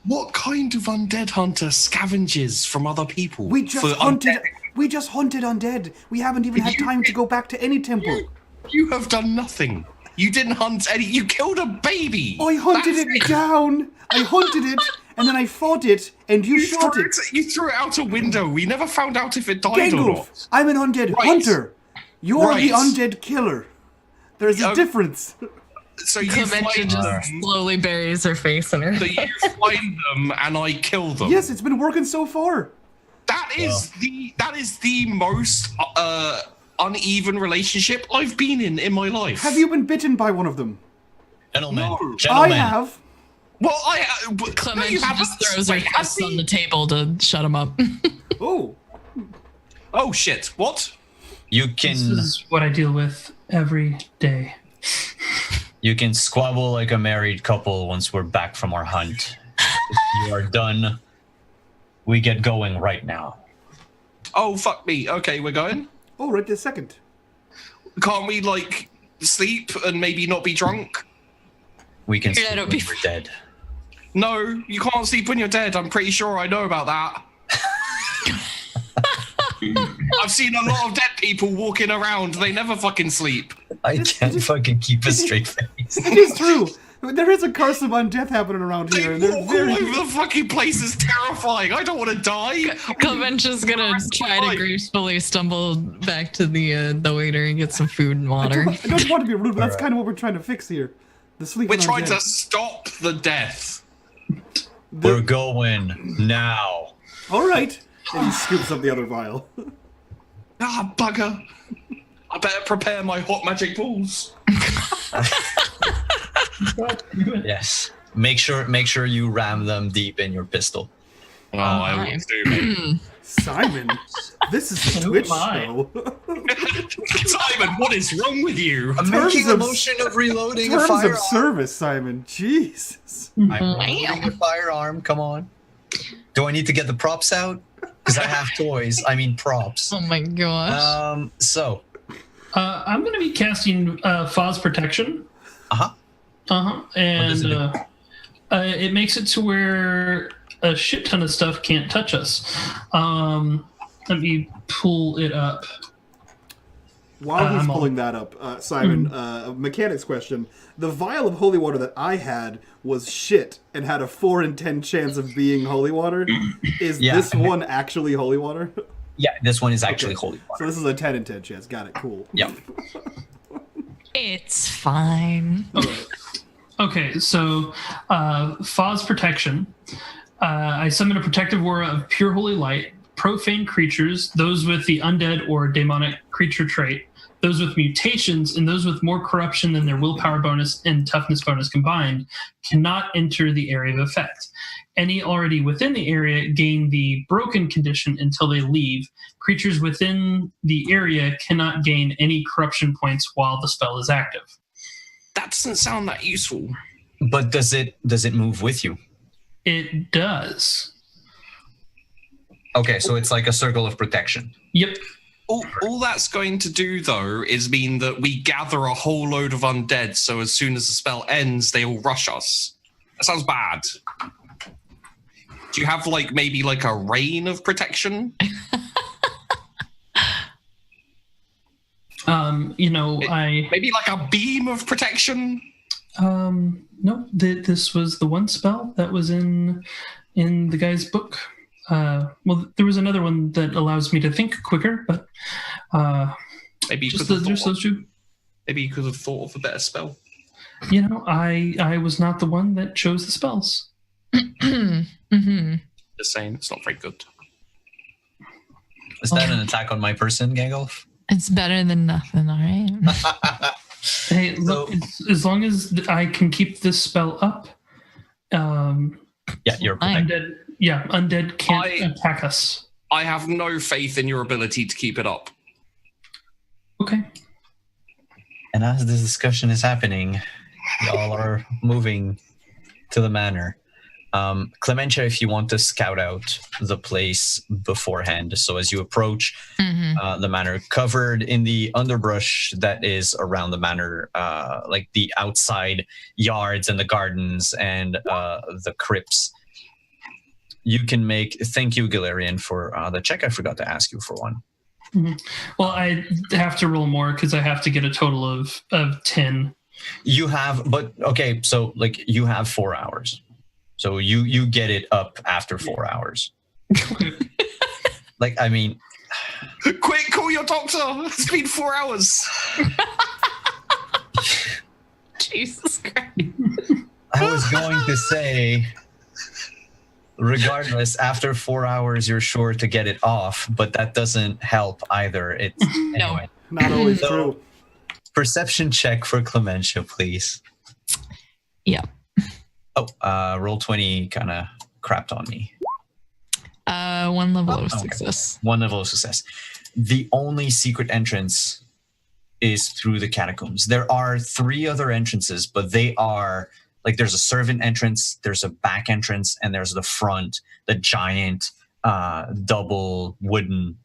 What kind of undead hunter scavenges from other people? We just for hunted... undead? We just hunted undead. We haven't even had time to go back to any temple. You have done nothing. You didn't hunt any. You killed a baby. I hunted it down. I hunted it, and then I fought it, and you shot it. You threw it out a window. We never found out if it died or not. I'm an undead hunter. You're the undead killer. There's a difference. So you Clementia find just slowly buries her face in her So you find them and I kill them. Yes, it's been working so far. That is the most uneven relationship I've been in my life. Have you been bitten by one of them? Gentlemen, No. gentlemen. I have. Well, Clementia just throws her fist on the table to shut him up. Oh. Oh shit! What? You This can is what I deal with every day. squabble like a married couple once we're back from our hunt. If you are done, we get going right now. Oh fuck me! Okay, we're going. Oh, right this second. Can't we sleep and maybe not be drunk? We can Yeah, sleep it'll when be we're dead. No, you can't sleep when you're dead. I'm pretty sure I know about that. I've seen a lot of dead people walking around. They never fucking sleep. I can't fucking keep a straight face. It is true. There is a curse of undeath happening around They here. And they're walk very... all over the fucking place. Is terrifying. I don't want to die. Clementia's gonna try to gracefully stumble back to the waiter and get some food and water. I don't want to be rude, but that's kind of what we're trying to fix here. The sleep. We're trying to stop the death. We're going now. All right. And he scoops up the other vial. Ah, bugger! I better prepare my hot magic balls. Yes. Make sure you ram them deep in your pistol. Oh, I always do, mate. Simon, this is a Oh Twitch my. show. Simon, what is wrong with you? I'm Terms making the of- motion of reloading a Terms firearm. of service, Simon. Jesus. I'm reloading a firearm. Come on. Do I need to get the props out? Because I have toys. I mean props. Oh my gosh. So. I'm going to be casting Foz Protection. Uh-huh. And does it it makes it to where a shit ton of stuff can't touch us. Let me pull it up. While he's I'm pulling that up, Simon, a mechanics question. The vial of holy water that I had was shit and had a 4 in 10 chance of being holy water. Is this one actually holy water? Yeah, this one is actually holy So water. this is a 10 in 10 chance. Got it. Cool. Yep. It's fine. Okay, so Foz Protection. I summon a protective aura of pure holy light, profane creatures, those with the undead or demonic creature trait, those with mutations, and those with more corruption than their willpower bonus and toughness bonus combined cannot enter the area of effect. Any already within the area gain the broken condition until they leave. Creatures within the area cannot gain any corruption points while the spell is active. That doesn't sound that useful. But does it move with you? It does. Okay, so it's like a circle of protection. Yep. All that's going to do, though, is mean that we gather a whole load of undead, so as soon as the spell ends, they all rush us. That sounds bad. Do you have, maybe a rain of protection? Maybe a beam of protection? No, this was the one spell that was in the guy's book. Well, there was another one that allows me to think quicker, but Maybe you just could have just thought, those two. maybe you could have thought of a better spell. I was not the one that chose the spells. Mm-hmm. Just saying, it's not very good. Is that an attack on my person, Gangolf? It's better than nothing, all right? Hey, look, as long as I can keep this spell up, Yeah, you're protected. undead can't attack us. I have no faith in your ability to keep it up. Okay. And as this discussion is happening, y'all are moving to the manor. Clementia, if you want to scout out the place beforehand, so as you approach the manor, covered in the underbrush that is around the manor, like the outside yards and the gardens and the crypts, you can make. Thank you, Galarian, for the check. I forgot to ask you for one. Well, I have to roll more because I have to get a total of 10. You have, but okay, so you have 4 hours. So you get it up after 4 hours. I mean... Quick, call your doctor! It's been 4 hours! Jesus Christ. I was going to say, regardless, after 4 hours, you're sure to get it off, but that doesn't help either. It's anyway. Not always So, true. Perception check for Clementia, please. Yeah. Oh, roll 20 kind of crapped on me. One level of okay. success. One level of success. The only secret entrance is through the catacombs. There are 3 other entrances, but they are there's a servant entrance, there's a back entrance, and there's the front, the giant double wooden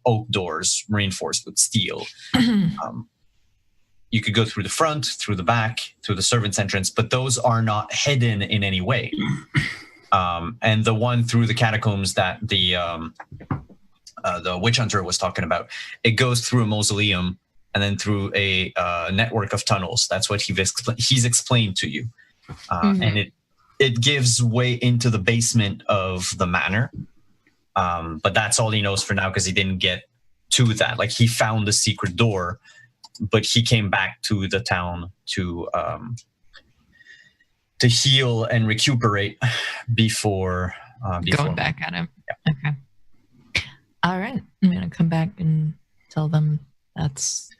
oak doors reinforced with steel. You could go through the front, through the back, through the servant's entrance, but those are not hidden in any way. And the one through the catacombs that the witch hunter was talking about, it goes through a mausoleum and then through a network of tunnels. That's what he's explained to you. And it gives way into the basement of the manor. But that's all he knows for now because he didn't get to that. He found the secret door, but he came back to the town to to heal and recuperate before Going back at him. Yeah. Okay. All right. I'm gonna come back and tell them that's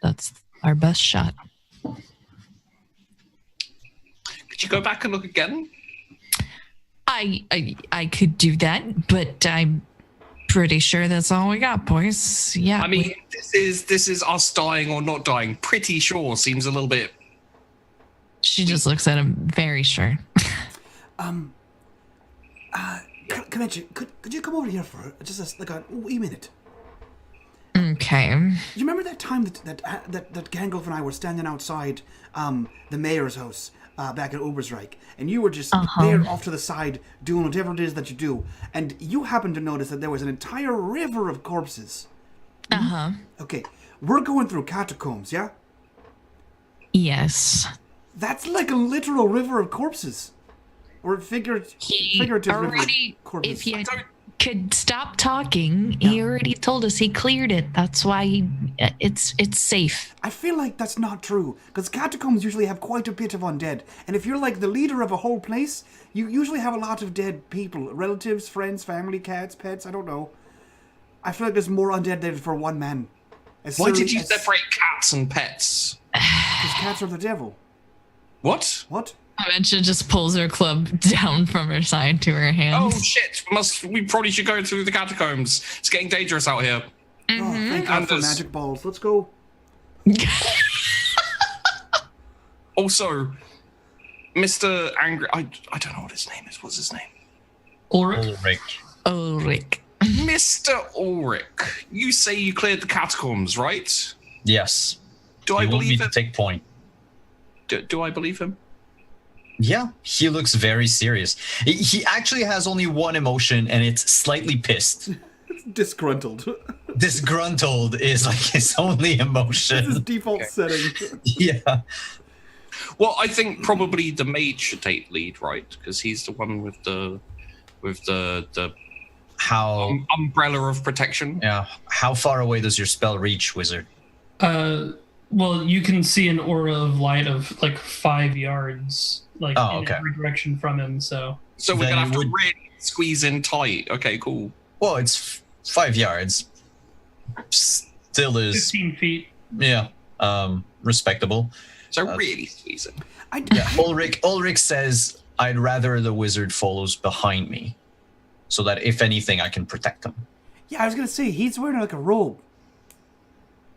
our best shot. Could you go back and look again? I could do that, but I'm pretty sure that's all we got, boys. Yeah. I mean, this is us dying or not dying. Pretty sure seems a little bit. She just looks at him, very sure. Convention, could you come over here for just like a wee minute? Okay. Do you remember that time that Gandalf and I were standing outside the mayor's house back at Reik, and you were just there off to the side doing whatever it is that you do, and you happened to notice that there was an entire river of corpses. Okay, we're going through catacombs, yeah? Yes. That's like a literal river of corpses. Or figurative river of corpses. If you could stop talking, he already told us he cleared it. That's why it's safe. I feel like that's not true, because catacombs usually have quite a bit of undead. And if you're like the leader of a whole place, you usually have a lot of dead people. Relatives, friends, family, cats, pets, I don't know. I feel like there's more undead there for one man. Why did you separate cats and pets? Because cats are the devil. What? What? Aventia just pulls her club down from her side to her hands. Oh shit! We probably should go through the catacombs. It's getting dangerous out here. Oh, thank God for magic balls. Let's go. Also, Mr. Angry, I don't know what his name is. What's his name? Ulrich. Ulrich. Mr. Ulrich, you say you cleared the catacombs, right? Yes. Do I you want me believe to him? take point? Do I believe him? Yeah, he looks very serious. He actually has only one emotion, and it's slightly pissed. Disgruntled. Disgruntled is like his only emotion. That's his default setting. Yeah. Well, I think probably the mage should take lead, right? Because he's the one with the How umbrella of protection. Yeah. How far away does your spell reach, wizard? Well, you can see an aura of light of like 5 yards, like in every direction from him. So we're gonna have to really squeeze in tight. Okay, cool. Well, it's 5 yards. Still is 15 feet. Yeah. Respectable. So really squeeze in. Ulrich says, "I'd rather the wizard follows behind me, so that if anything, I can protect him." Yeah, I was gonna say he's wearing like a robe.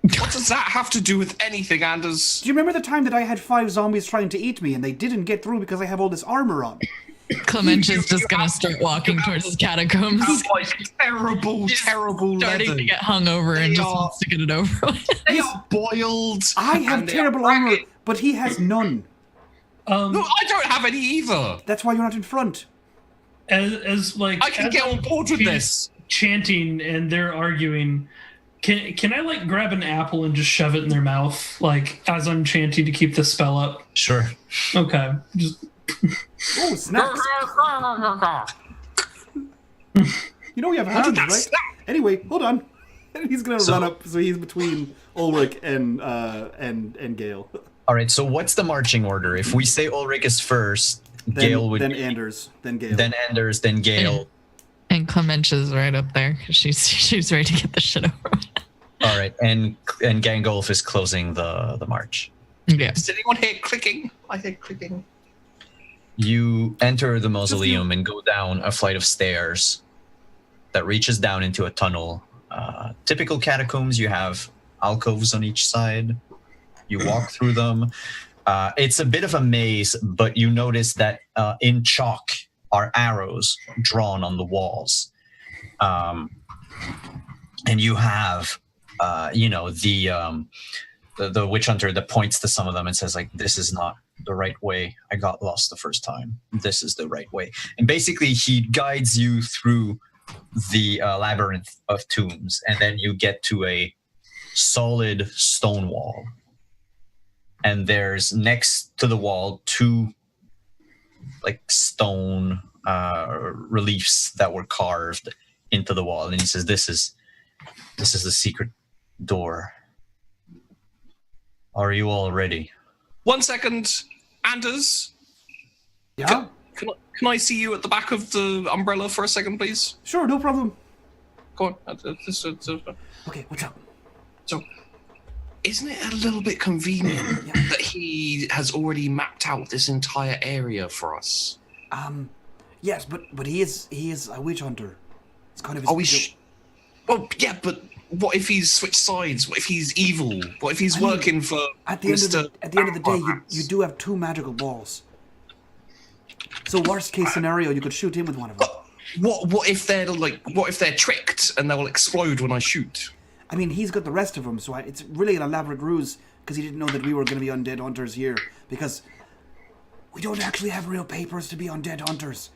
What does that have to do with anything, Anders? Do you remember the time that I had 5 zombies trying to eat me and they didn't get through because I have all this armor on? Clementia's just gonna start walking towards his catacombs. Like terrible starting leather. to get hungover and just wants to get it over with. They are boiled. I have terrible armor, but he has none. No, I don't have any either. That's why you're not in front. As like I can get on board with this. Chanting and they're arguing. Can I like grab an apple and just shove it in their mouth, like as I'm chanting to keep the spell up? Sure. Okay. Just. Oh, snaps! You know we have hands, right? Snap? Anyway, hold on. He's gonna run up, so he's between Ulrich and Gale. All right. So what's the marching order? If we say Ulrich is first, Gale would. Then Anders, then Gale. Then Anders, then Gale. And Clementia's right up there because she's ready to get the shit over with. All right, and Gangolf is closing the march. Yeah. Does anyone hear clicking? I hear clicking. You enter the mausoleum and go down a flight of stairs that reaches down into a tunnel. Typical catacombs, you have alcoves on each side. You walk through them. It's a bit of a maze, but you notice that in chalk are arrows drawn on the walls. And you have, the witch hunter that points to some of them and says, like, this is not the right way. I got lost the first time. This is the right way. And basically he guides you through the labyrinth of tombs, and then you get to a solid stone wall. And there's next to the wall 2 like stone reliefs that were carved into the wall. And he says, this is the secret door. Are you all ready? 1 second. Anders, Yeah? Can I see you at the back of the umbrella for a second, please? Sure, no problem. Go on. Okay, what's up? So, isn't it a little bit convenient that he has already mapped out this entire area for us? Yes, but he is a witch hunter. It's kind of his well, yeah, but what if he's switched sides? What if he's evil? What if he's working for at the end of the day, you do have 2 magical balls. So worst case scenario, you could shoot him with one of them. What if they're tricked and they'll explode when I shoot? I mean, he's got the rest of them, so it's really an elaborate ruse because he didn't know that we were going to be undead hunters here. Because we don't actually have real papers to be undead hunters.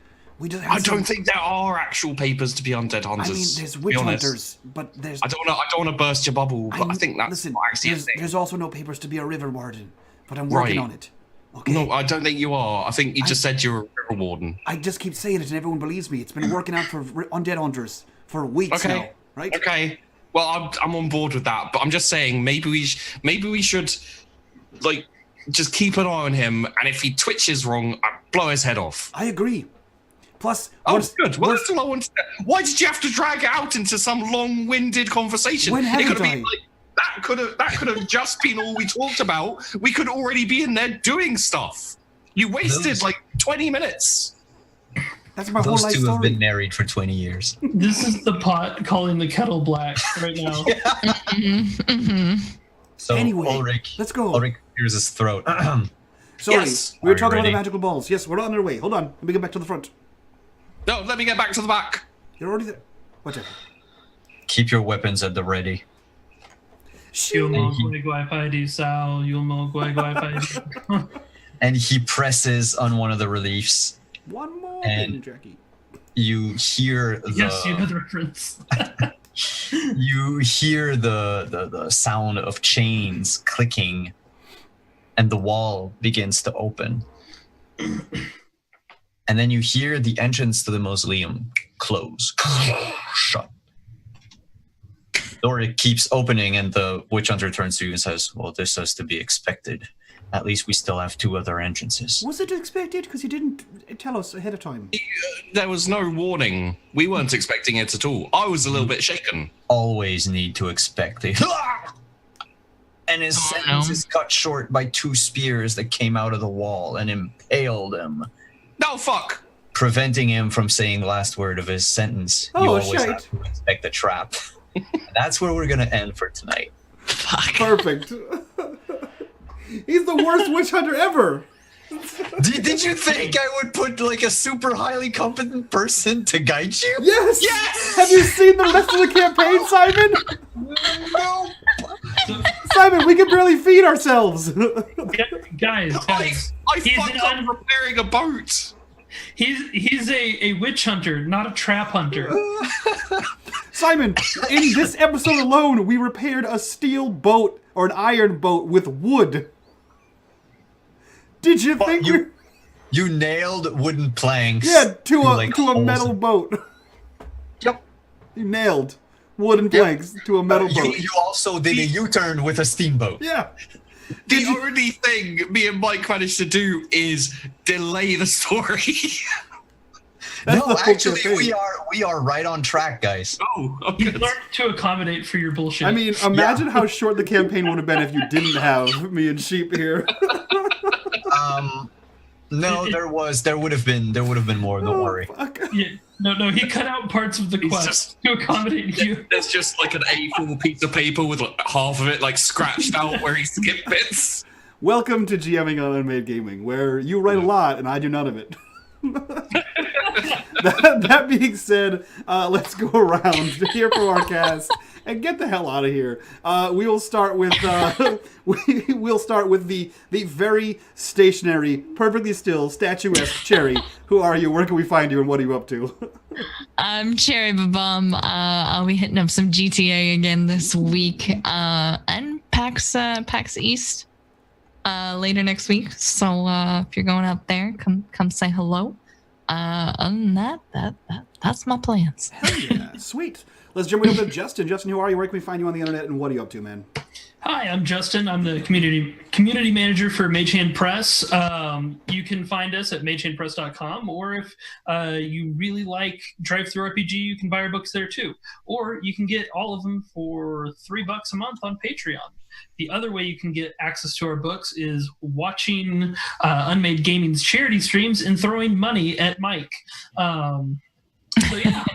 I don't think there are actual papers to be undead hunters. I mean, there's witch hunters, but there's. I don't want to burst your bubble, but I think that's actually a thing. There's also no papers to be a river warden, but I'm working on it. Okay. No, I don't think you are. I think you just said you're a river warden. I just keep saying it, and everyone believes me. It's been working out for undead hunters for weeks now, right? Okay. Well, I'm on board with that, but I'm just saying maybe we should like just keep an eye on him, and if he twitches wrong, I blow his head off. I agree. Plus, good. Well, that's all I wanted. Why did you have to drag it out into some long-winded conversation? When haven't I? That could have just been all we talked about. We could already be in there doing stuff. You wasted 20 minutes. That's my whole life story. Those 2 have been married for 20 years. This is the pot calling the kettle black right now. So anyway, let's go. Ulrich clears his throat. Sorry, we were talking about the magical balls. Yes, we're on our way. Hold on, let me get back to the front. No, let me get back to the back. You're already there. Whatever. Keep your weapons at the ready. And he presses on one of the reliefs. One more and thing, Jackie. You hear the... Yes, you know the reference. You hear the sound of chains clicking, and the wall begins to open. And then you hear the entrance to the mausoleum close, shut. Door keeps opening, and the witch hunter turns to you and says, well, this has to be expected. At least we still have 2 other entrances. Was it expected? Because you didn't tell us ahead of time. There was no warning. We weren't expecting it at all. I was a little bit shaken. Always need to expect it. And his sentence is cut short by 2 spears that came out of the wall and impaled him. No, fuck! Preventing him from saying the last word of his sentence. Oh, you always shite. have to expect the trap. That's where we're going to end for tonight. Fuck. Perfect. He's the worst witch hunter ever. Did you think I would put a super highly competent person to guide you? Yes! Yes! Have you seen the rest of the campaign, Simon? No. Simon, we can barely feed ourselves. Guys. I fucked up repairing a boat. He's a witch hunter, not a trap hunter. Simon, in this episode alone, we repaired a steel boat or an iron boat with wood. Did you think you nailed wooden planks? Yeah, to a metal boat. Yep. You nailed wooden planks to a metal boat. You also did a U-turn with a steamboat. Yeah. The only thing me and Mike managed to do is delay the story. No, actually, we are right on track, guys. Oh, You learned to accommodate for your bullshit. I mean, imagine how short the campaign would have been if you didn't have me and Sheep here. No, there would have been more. Don't worry. Fuck. Yeah, no, he cut out parts of the quest to accommodate you. There's just an A4 piece of paper with half of it scratched out where he skipped bits. Welcome to GMing on unMadeGaming, where you write a lot and I do none of it. that being said, let's go around here for our cast and get the hell out of here. We will start with we'll start with the very stationary, perfectly still, statuesque Cherry. Who are you? Where can we find you? And what are you up to? I'm Cherry Babum. I'll be hitting up some GTA again this week, and PAX East later next week. So if you're going out there, come say hello. Other than that's my plans. Hell yeah. Sweet. Let's jump right over to Justin. Justin, who are you? Where can we find you on the internet, and what are you up to, man? Hi, I'm Justin. I'm the community manager for Mage Hand Press. You can find us at magehandpress.com, or if you really like Drive-Thru RPG, you can buy our books there too. Or you can get all of them for $3 a month on Patreon. The other way you can get access to our books is watching unMadeGaming's charity streams and throwing money at Mike. So yeah.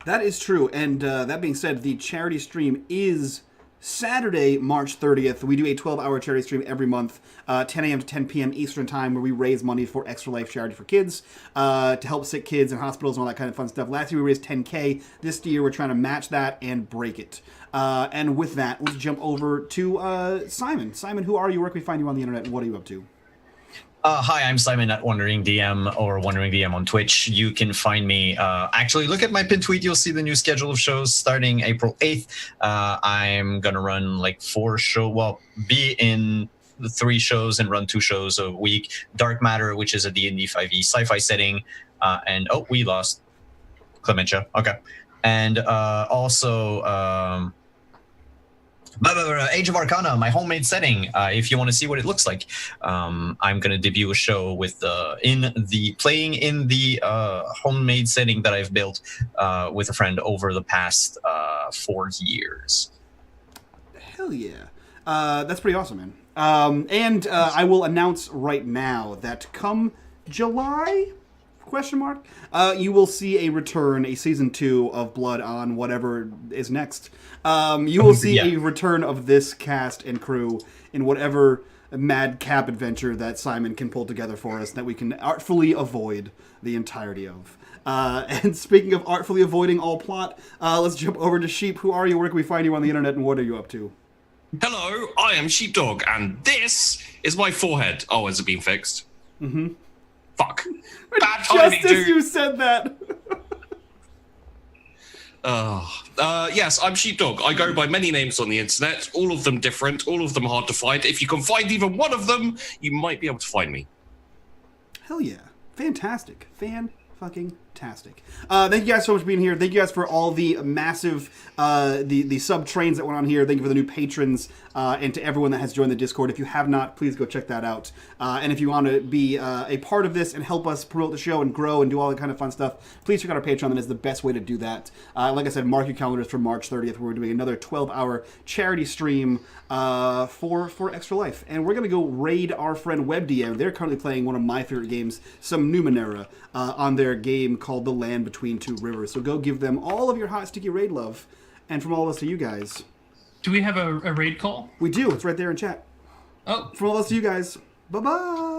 That is true, and that being said, the charity stream is Saturday, March 30th. We do a 12-hour charity stream every month, 10 a.m. to 10 p.m. Eastern Time, where we raise money for Extra Life Charity for Kids, to help sick kids in hospitals and all that kind of fun stuff. Last year we raised $10K. This year we're trying to match that and break it. And with that, let's jump over to Simon. Simon, who are you? Where can we find you on the internet, and what are you up to? Hi, I'm Simon at Wandering DM or Wandering DM on Twitch. You can find me. Actually, look at my pin tweet. You'll see the new schedule of shows starting April 8th. I'm going to run like 4 shows. Well, be in the 3 shows and run 2 shows a week. Dark Matter, which is a D&D 5e sci-fi setting. And, we lost Clementia. Okay. And also... Age of Arcana, my homemade setting. If you want to see what it looks like, I'm gonna debut a show with playing in the homemade setting that I've built with a friend over the past 4 years. Hell yeah, that's pretty awesome, man. And I will announce right now that come July? You will see a season 2 of Blood on whatever is next. You will see a return of this cast and crew in whatever madcap adventure that Simon can pull together for us that we can artfully avoid the entirety of. And speaking of artfully avoiding all plot, let's jump over to Sheep. Who are you? Where can we find you on the internet, and what are you up to? Hello, I am Sheepdog, and this is my forehead. Oh, has it been fixed? Mm-hmm. Fuck. Bad timing, Just as dude. you said that. Yes, I'm Sheepdog. I go by many names on the internet, all of them different, all of them hard to find. If you can find even one of them, you might be able to find me. Hell yeah. Fantastic. Fan-fucking-tastic. Thank you guys so much for being here. Thank you guys for all the massive, the sub-trains that went on here. Thank you for the new patrons, and to everyone that has joined the Discord. If you have not, please go check that out. And if you want to be a part of this and help us promote the show and grow and do all that kind of fun stuff, please check out our Patreon. That is the best way to do that. Like I said, mark your calendars for March 30th, where we're doing another 12-hour charity stream for Extra Life. And we're going to go raid our friend WebDM. They're currently playing one of my favorite games, some Numenera, on their game called The Land Between Two Rivers. So go give them all of your hot, sticky raid love. And from all of us to you guys. Do we have a raid call? We do. It's right there in chat. Oh. From all of us to you guys. Bye-bye.